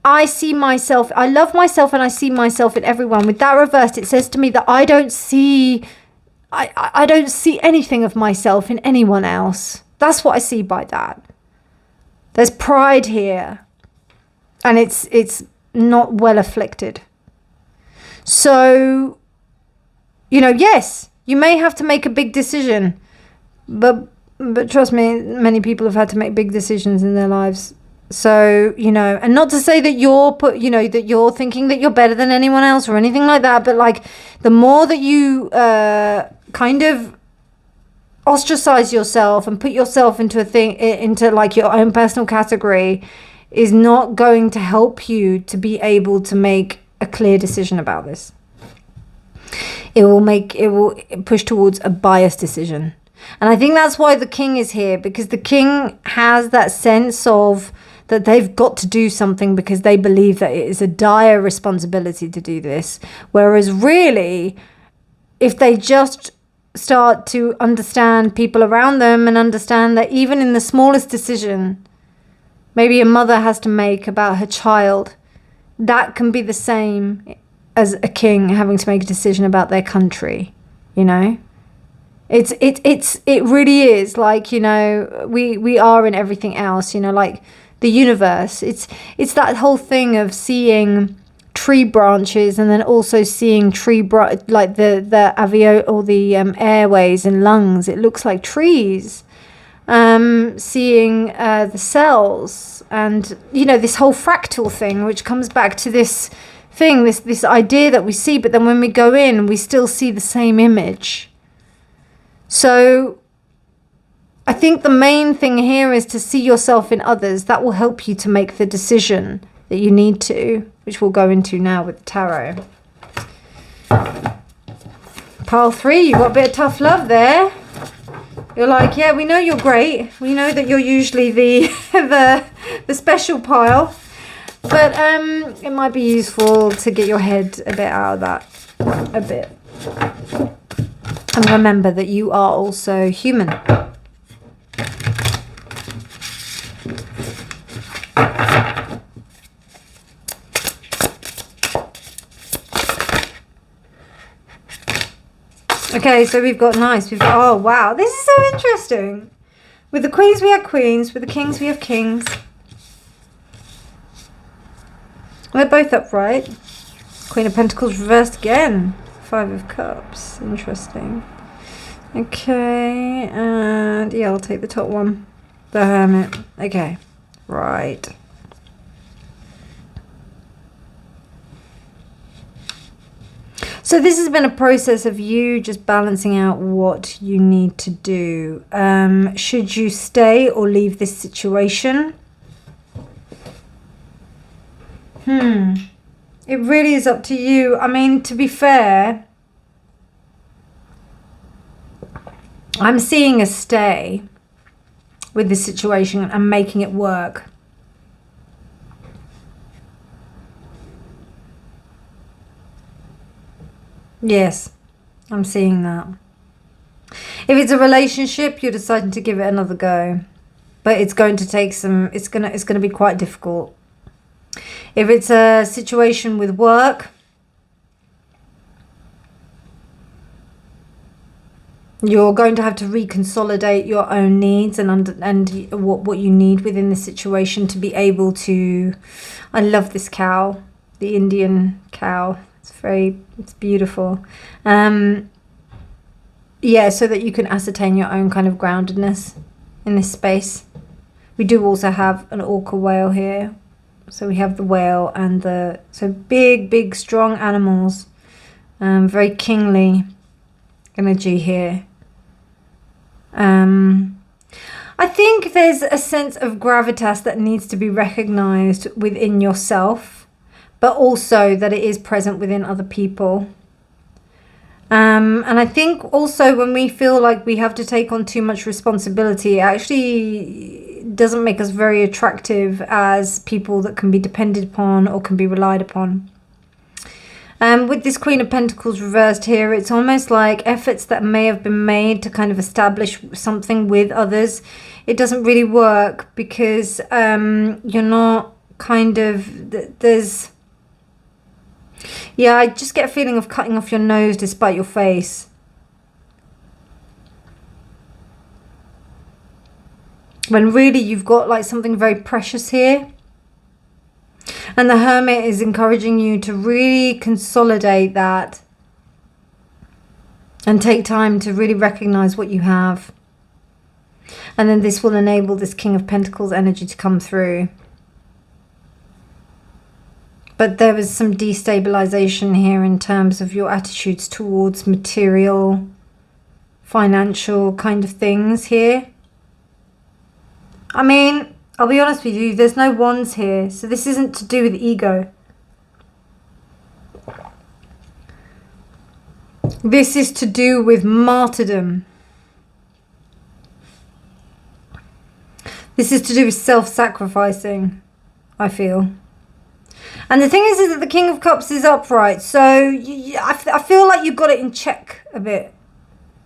I see myself, I love myself and I see myself in everyone. With that reversed, it says to me that I don't see anything of myself in anyone else. That's what I see by that. There's pride here, and it's not well afflicted. So, you know, yes, you may have to make a big decision, but trust me, many people have had to make big decisions in their lives. So, you know, and not to say that that you're thinking that you're better than anyone else or anything like that, but like the more that you kind of ostracize yourself and put yourself into like your own personal category, is not going to help you to be able to make a clear decision about this. It will push towards a biased decision. And I think that's why the king is here, because the king has that sense of that they've got to do something because they believe that it is a dire responsibility to do this. Whereas really, if they just start to understand people around them and understand that even in the smallest decision, maybe a mother has to make about her child, that can be the same as a king having to make a decision about their country, you know? It really is like, you know, we are in everything else, you know, like the universe. It's that whole thing of seeing tree branches and then also seeing like the avio or the airways and lungs. It looks like trees. Seeing the cells and, you know, this whole fractal thing, which comes back to this thing, this idea that we see, but then when we go in, we still see the same image. So I think the main thing here is to see yourself in others. That will help you to make the decision that you need to, which we'll go into now with the tarot. Pile 3, you got a bit of tough love there. You're like, yeah, we know you're great. We know that you're usually the the special pile. But it might be useful to get your head a bit out of that a bit. And remember that you are also human. Okay, so we've got nice. Oh, wow. This is so interesting. With the queens, we have queens. With the kings, we have kings. They're both upright. Queen of Pentacles reversed again. 5 of Cups. Interesting. Okay, and yeah, I'll take the top one. The Hermit. Okay, right. So this has been a process of you just balancing out what you need to do. Should you stay or leave this situation? It really is up to you. I mean, to be fair, I'm seeing a stay with this situation and making it work. Yes, I'm seeing that. If it's a relationship, you're deciding to give it another go. But it's going to take some, it's gonna be quite difficult. If it's a situation with work, you're going to have to reconsolidate your own needs and what you need within the situation to be able to. I love this cow, the Indian cow. It's beautiful. Yeah, so that you can ascertain your own kind of groundedness in this space. We do also have an orca whale here. So we have the whale and so big, strong animals. Very kingly energy here. I think there's a sense of gravitas that needs to be recognized within yourself, but also that it is present within other people. And I think also when we feel like we have to take on too much responsibility, it actually doesn't make us very attractive as people that can be depended upon or can be relied upon. With this Queen of Pentacles reversed here, it's almost like efforts that may have been made to kind of establish something with others. It doesn't really work because you're not kind of, there's, yeah, I just get a feeling of cutting off your nose despite your face. When really you've got like something very precious here. And the Hermit is encouraging you to really consolidate that and take time to really recognize what you have. And then this will enable this King of Pentacles energy to come through. But there was some destabilization here in terms of your attitudes towards material, financial kind of things here. I mean, I'll be honest with you, there's no wands here. So this isn't to do with ego. This is to do with martyrdom. This is to do with self-sacrificing, I feel. And the thing is that the King of Cups is upright. So I feel like you've got it in check a bit.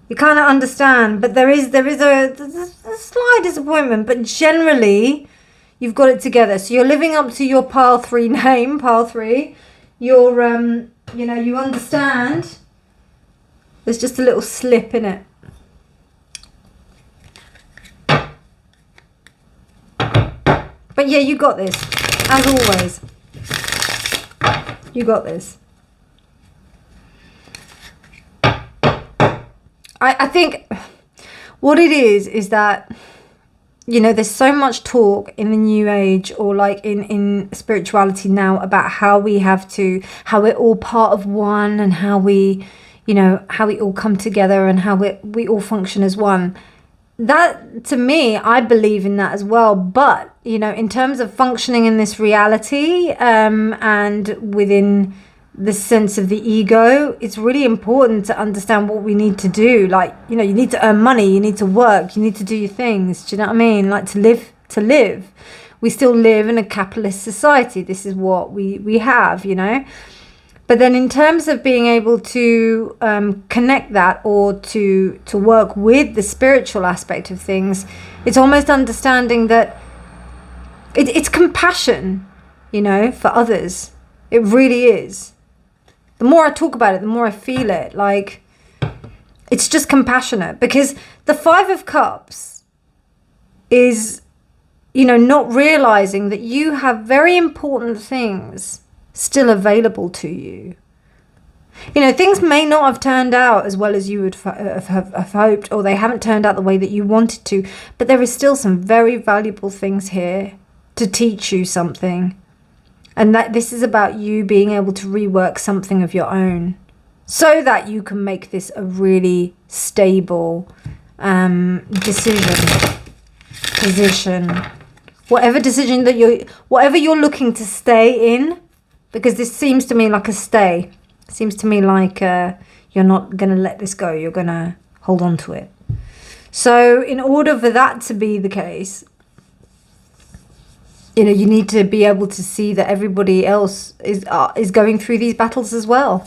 You kind of understand. But there's a slight disappointment. But generally, you've got it together. So you're living up to your pile 3 name, pile 3. You're, you understand. There's just a little slip in it. But yeah, you got this. As always. You got this. I think what it is that, there's so much talk in the new age or like in spirituality now about how we're all part of one and how we all come together and how we all function as one. That, to me, I believe in that as well. But, in terms of functioning in this reality and within the sense of the ego, it's really important to understand what we need to do. Like, you need to earn money, you need to work, you need to do your things. Do you know what I mean? Like, to live. We still live in a capitalist society. This is what we have, But then in terms of being able to connect that or to work with the spiritual aspect of things, it's almost understanding that it's compassion, for others. It really is. The more I talk about it, the more I feel it. Like, it's just compassionate. Because the 5 of Cups is, not realizing that you have very important things still available to you. Things may not have turned out as well as you would have hoped, or they haven't turned out the way that you wanted to, but there is still some very valuable things here to teach you something. And that this is about you being able to rework something of your own so that you can make this a really stable position. Whatever you're looking to stay in, because this seems to me like a stay. It seems to me like you're not going to let this go. You're going to hold on to it. So in order for that to be the case, you need to be able to see that everybody else is going through these battles as well.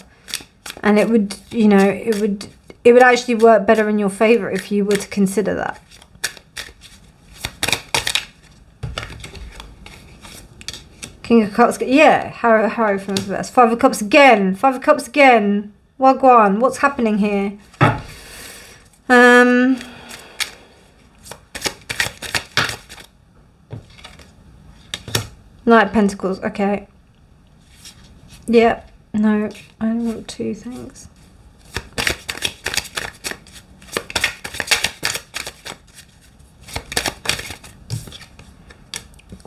And it would, it would actually work better in your favor if you were to consider that. King of Cups, yeah, Harry from the verse. 5 of Cups again, 5 of Cups again. Wagwan, what's happening here? Knight of Pentacles, okay. Yeah, no, I don't want 2 things.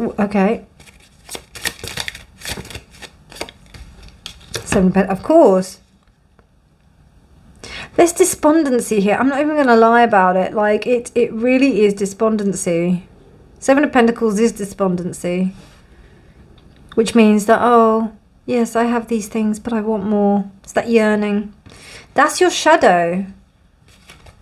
Okay. 7 of Pentacles, of course. There's despondency here. I'm not even going to lie about it. Like, it really is despondency. 7 of Pentacles is despondency. Which means that, oh, yes, I have these things, but I want more. It's that yearning. That's your shadow.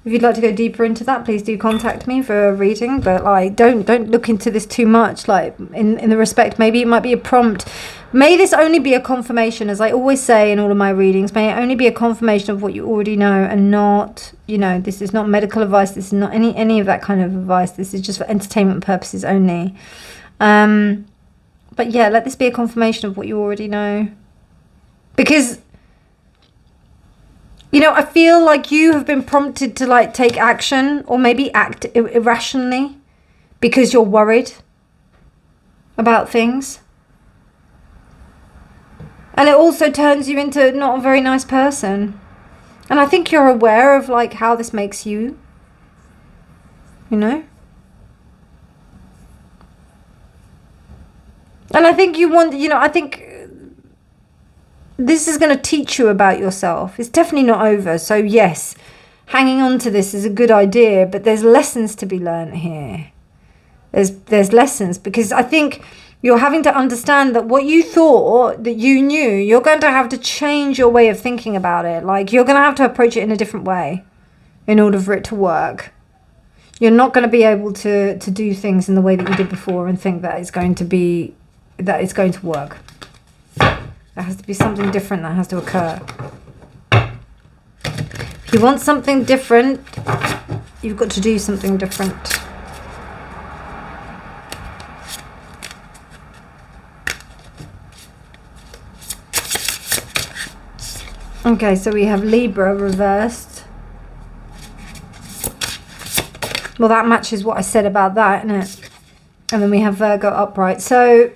If you'd like to go deeper into that, please do contact me for a reading. But like, don't look into this too much. Like, in the respect, maybe it might be a prompt. May this only be a confirmation, as I always say in all of my readings. May it only be a confirmation of what you already know, and not, this is not medical advice. This is not any of that kind of advice. This is just for entertainment purposes only. But yeah, let this be a confirmation of what you already know. Because, I feel like you have been prompted to like take action or maybe act irrationally because you're worried about things. And it also turns you into not a very nice person. And I think you're aware of like how this makes you, And I think you want, I think this is going to teach you about yourself. It's definitely not over. So yes, hanging on to this is a good idea, but there's lessons to be learned here. there's lessons, because I think you're having to understand that what you thought that you knew, you're going to have to change your way of thinking about it. Like, you're going to have to approach it in a different way in order for it to work. You're not going to be able to do things in the way that you did before and think that it's going to work. There has to be something different that has to occur. If you want something different, you've got to do something different. Okay, so we have Libra reversed. Well, that matches what I said about that, isn't it? And then we have Virgo upright. So,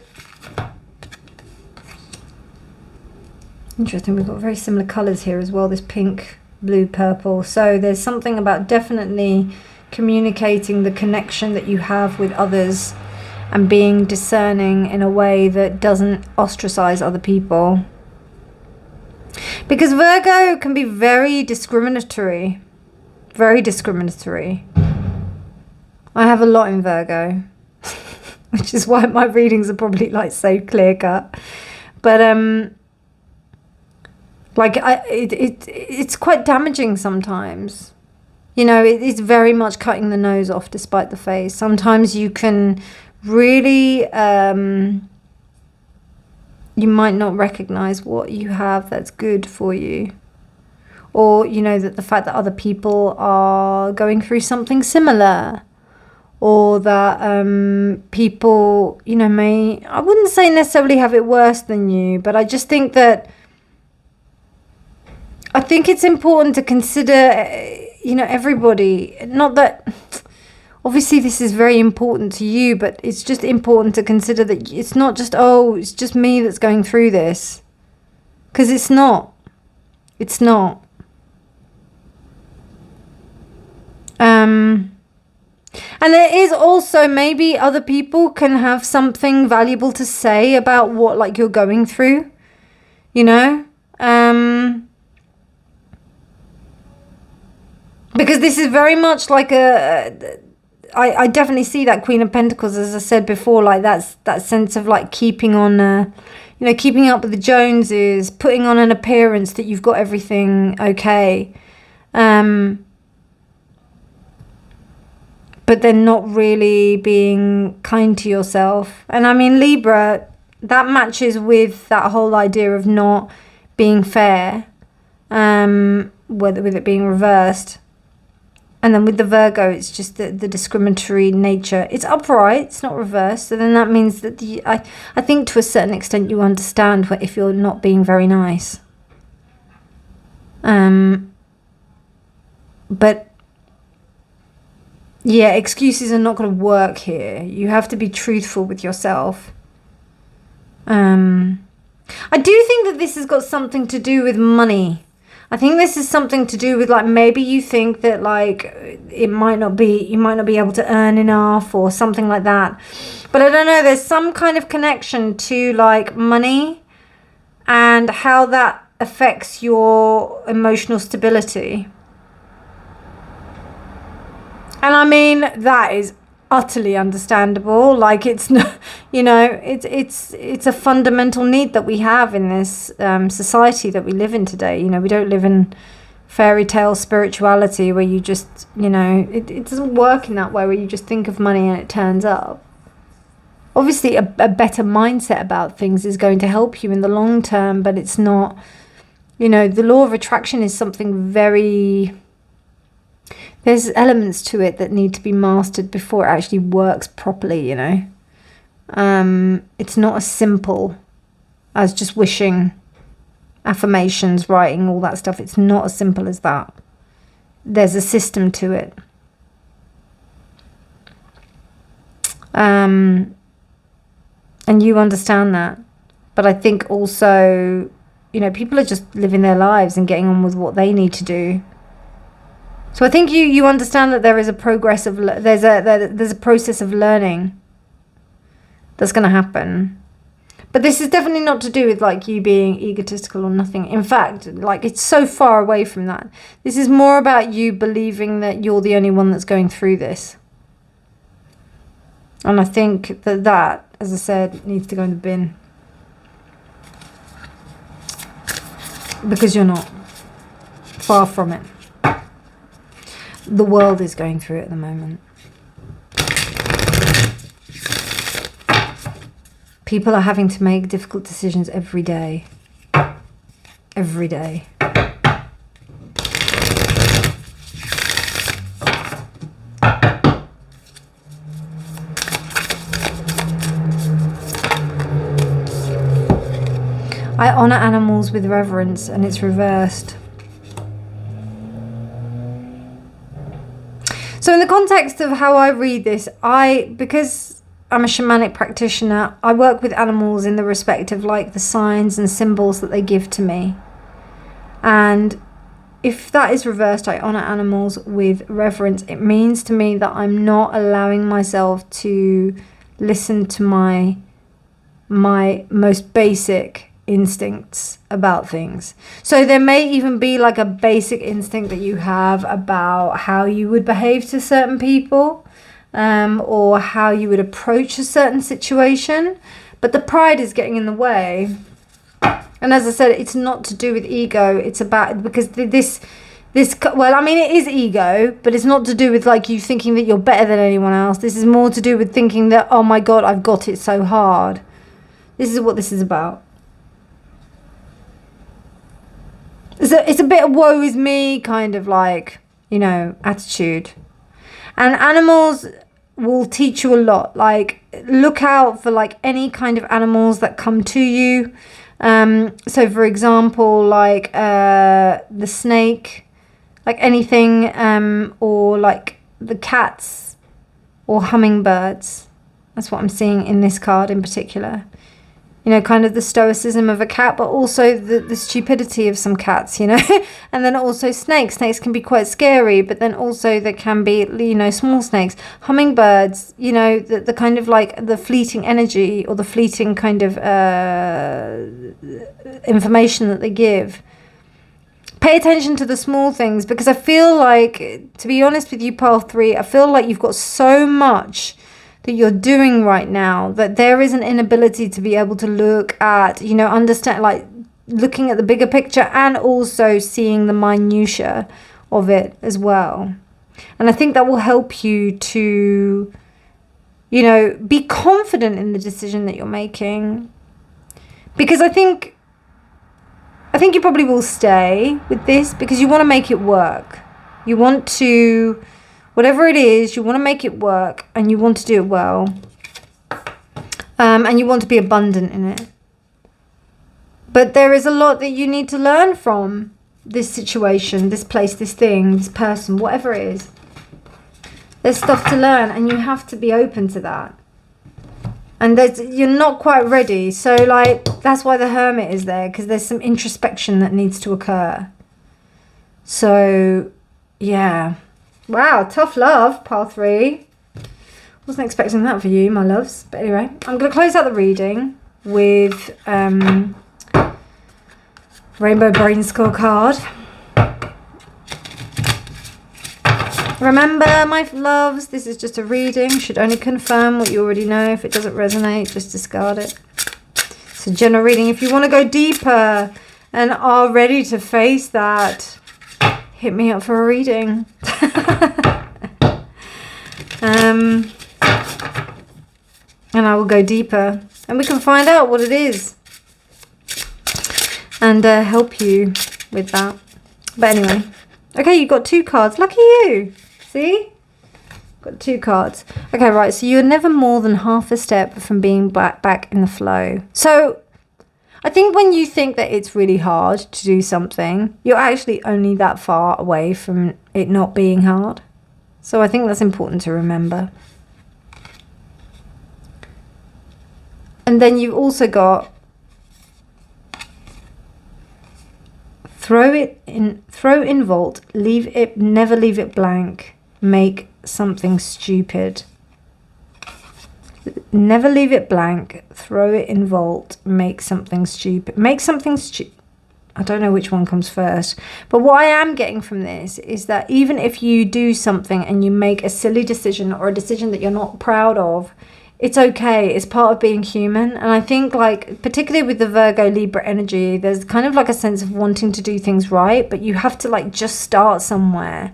interesting, we've got very similar colours here as well, this pink, blue, purple. So there's something about definitely communicating the connection that you have with others and being discerning in a way that doesn't ostracize other people. Because Virgo can be very discriminatory. Very discriminatory. I have a lot in Virgo. Which is why my readings are probably like so clear cut. But like it's quite damaging sometimes. You know, it's very much cutting the nose off despite the face. Sometimes you can really you might not recognize what you have that's good for you, or you know that the fact that other people are going through something similar, or that people, you know, may, I wouldn't say necessarily have it worse than you, but I just think that I think it's important to consider, you know, everybody. Not that obviously this is very important to you, but it's just important to consider that it's not just, oh, it's just me that's going through this. Because it's not. It's not. And there is also maybe other people can have something valuable to say about what like you're going through, you know? Because this is very much like I definitely see that Queen of Pentacles, as I said before, like that sense of like keeping on, you know, keeping up with the Joneses, putting on an appearance that you've got everything okay. But then not really being kind to yourself. And I mean, Libra, that matches with that whole idea of not being fair, with it being reversed. And then with the Virgo, it's just the discriminatory nature. It's upright, it's not reversed. So then that means that I think to a certain extent you understand if you're not being very nice. But yeah, excuses are not going to work here. You have to be truthful with yourself. I do think that this has got something to do with money. I think this is something to do with like maybe you think that like you might not be able to earn enough or something like that. But I don't know, there's some kind of connection to like money and how that affects your emotional stability. And I mean, that is utterly understandable. Like it's not, you know, it's a fundamental need that we have in this society that we live in today. You know, we don't live in fairy tale spirituality where you just, you know, it doesn't work in that way where you just think of money and it turns up. Obviously, a better mindset about things is going to help you in the long term, but it's not, you know, the law of attraction is something very... There's elements to it that need to be mastered before it actually works properly, you know. It's not as simple as just wishing, affirmations, writing, all that stuff. It's not as simple as that. There's a system to it. And you understand that. But I think also, you know, people are just living their lives and getting on with what they need to do. So I think you understand that there is a progress of there's a process of learning that's going to happen. But this is definitely not to do with like you being egotistical or nothing. In fact, like it's so far away from that. This is more about you believing that you're the only one that's going through this. And I think that, as I said, needs to go in the bin. Because you're not. Far from it. The world is going through it at the moment. People are having to make difficult decisions every day. Every day. I honor animals with reverence, and it's reversed. So in the context of how I read this, because I'm a shamanic practitioner, I work with animals in the respect of like the signs and symbols that they give to me. And if that is reversed, I honor animals with reverence. It means to me that I'm not allowing myself to listen to my most basic instincts about things. So there may even be like a basic instinct that you have about how you would behave to certain people, or how you would approach a certain situation, but the pride is getting in the way. And as I said, it's not to do with ego. It's about, because this well, I mean, it is ego, but it's not to do with like you thinking that you're better than anyone else. This is more to do with thinking that, oh my God, I've got it so hard. This is what this is about. It's a bit of woe is me kind of like, attitude. And animals will teach you a lot. Like, look out for like any kind of animals that come to you. So for example, like the snake, like anything, or like the cats or hummingbirds. That's what I'm seeing in this card in particular. Kind of the stoicism of a cat, but also the stupidity of some cats, and then also snakes. Snakes can be quite scary, but then also there can be, small snakes. Hummingbirds, the kind of like the fleeting energy or the fleeting kind of information that they give. Pay attention to the small things, because I feel like, to be honest with you, Pile 3, I feel like you've got so much that you're doing right now that there is an inability to be able to look at, understand, like looking at the bigger picture and also seeing the minutiae of it as well. And I think that will help you to, be confident in the decision that you're making. Because I think you probably will stay with this because you want to make it work. You want to, whatever it is, you want to make it work and you want to do it well. And you want to be abundant in it. But there is a lot that you need to learn from this situation, this place, this thing, this person, whatever it is. There's stuff to learn and you have to be open to that. And you're not quite ready. So like, that's why the Hermit is there, because there's some introspection that needs to occur. So, yeah. Wow, tough love, Pile 3. Wasn't expecting that for you, my loves. But anyway, I'm going to close out the reading with Rainbow Brain Scorecard. Remember, my loves, this is just a reading. Should only confirm what you already know. If it doesn't resonate, just discard it. It's a general reading. If you want to go deeper and are ready to face that, hit me up for a reading. And I will go deeper and we can find out what it is and help you with that. But anyway, okay, you got 2 cards. Lucky you. See? Got 2 cards. Okay, right. So you're never more than half a step from being back in the flow. So I think when you think that it's really hard to do something, you're actually only that far away from it not being hard. So I think that's important to remember. And then you've also got throw in vault, never leave it blank, make something stupid. Never leave it blank, throw it in vault, make something stupid. Make something stupid. I don't know which one comes first. But what I am getting from this is that even if you do something and you make a silly decision or a decision that you're not proud of, it's okay. It's part of being human. And I think, like, particularly with the Virgo Libra energy, there's kind of like a sense of wanting to do things right, but you have to like just start somewhere.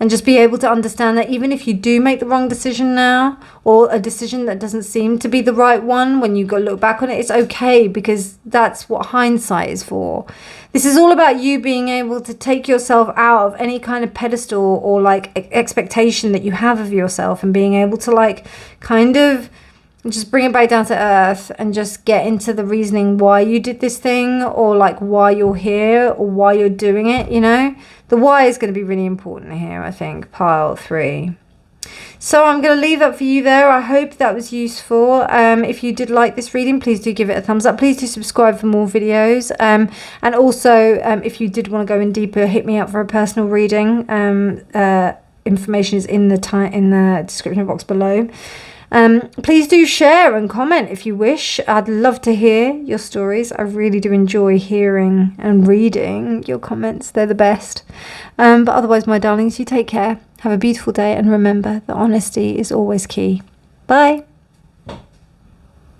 And just be able to understand that even if you do make the wrong decision now, or a decision that doesn't seem to be the right one, when you go look back on it, it's okay, because that's what hindsight is for. This is all about you being able to take yourself out of any kind of pedestal or like expectation that you have of yourself, and being able to like kind of just bring it back down to earth and just get into the reasoning why you did this thing, or like why you're here, or why you're doing it, you know. The why is going to be really important here, I think, pile 3. So I'm going to leave that for you there. I hope that was useful. If you did like this reading, please do give it a thumbs up. Please do subscribe for more videos. And also, if you did want to go in deeper, hit me up for a personal reading. Information is in the description box below. Please do share and comment if you wish. I'd love to hear your stories. I really do enjoy hearing and reading your comments. They're the best. But otherwise, my darlings, you take care. Have a beautiful day, and remember that honesty is always key. Bye.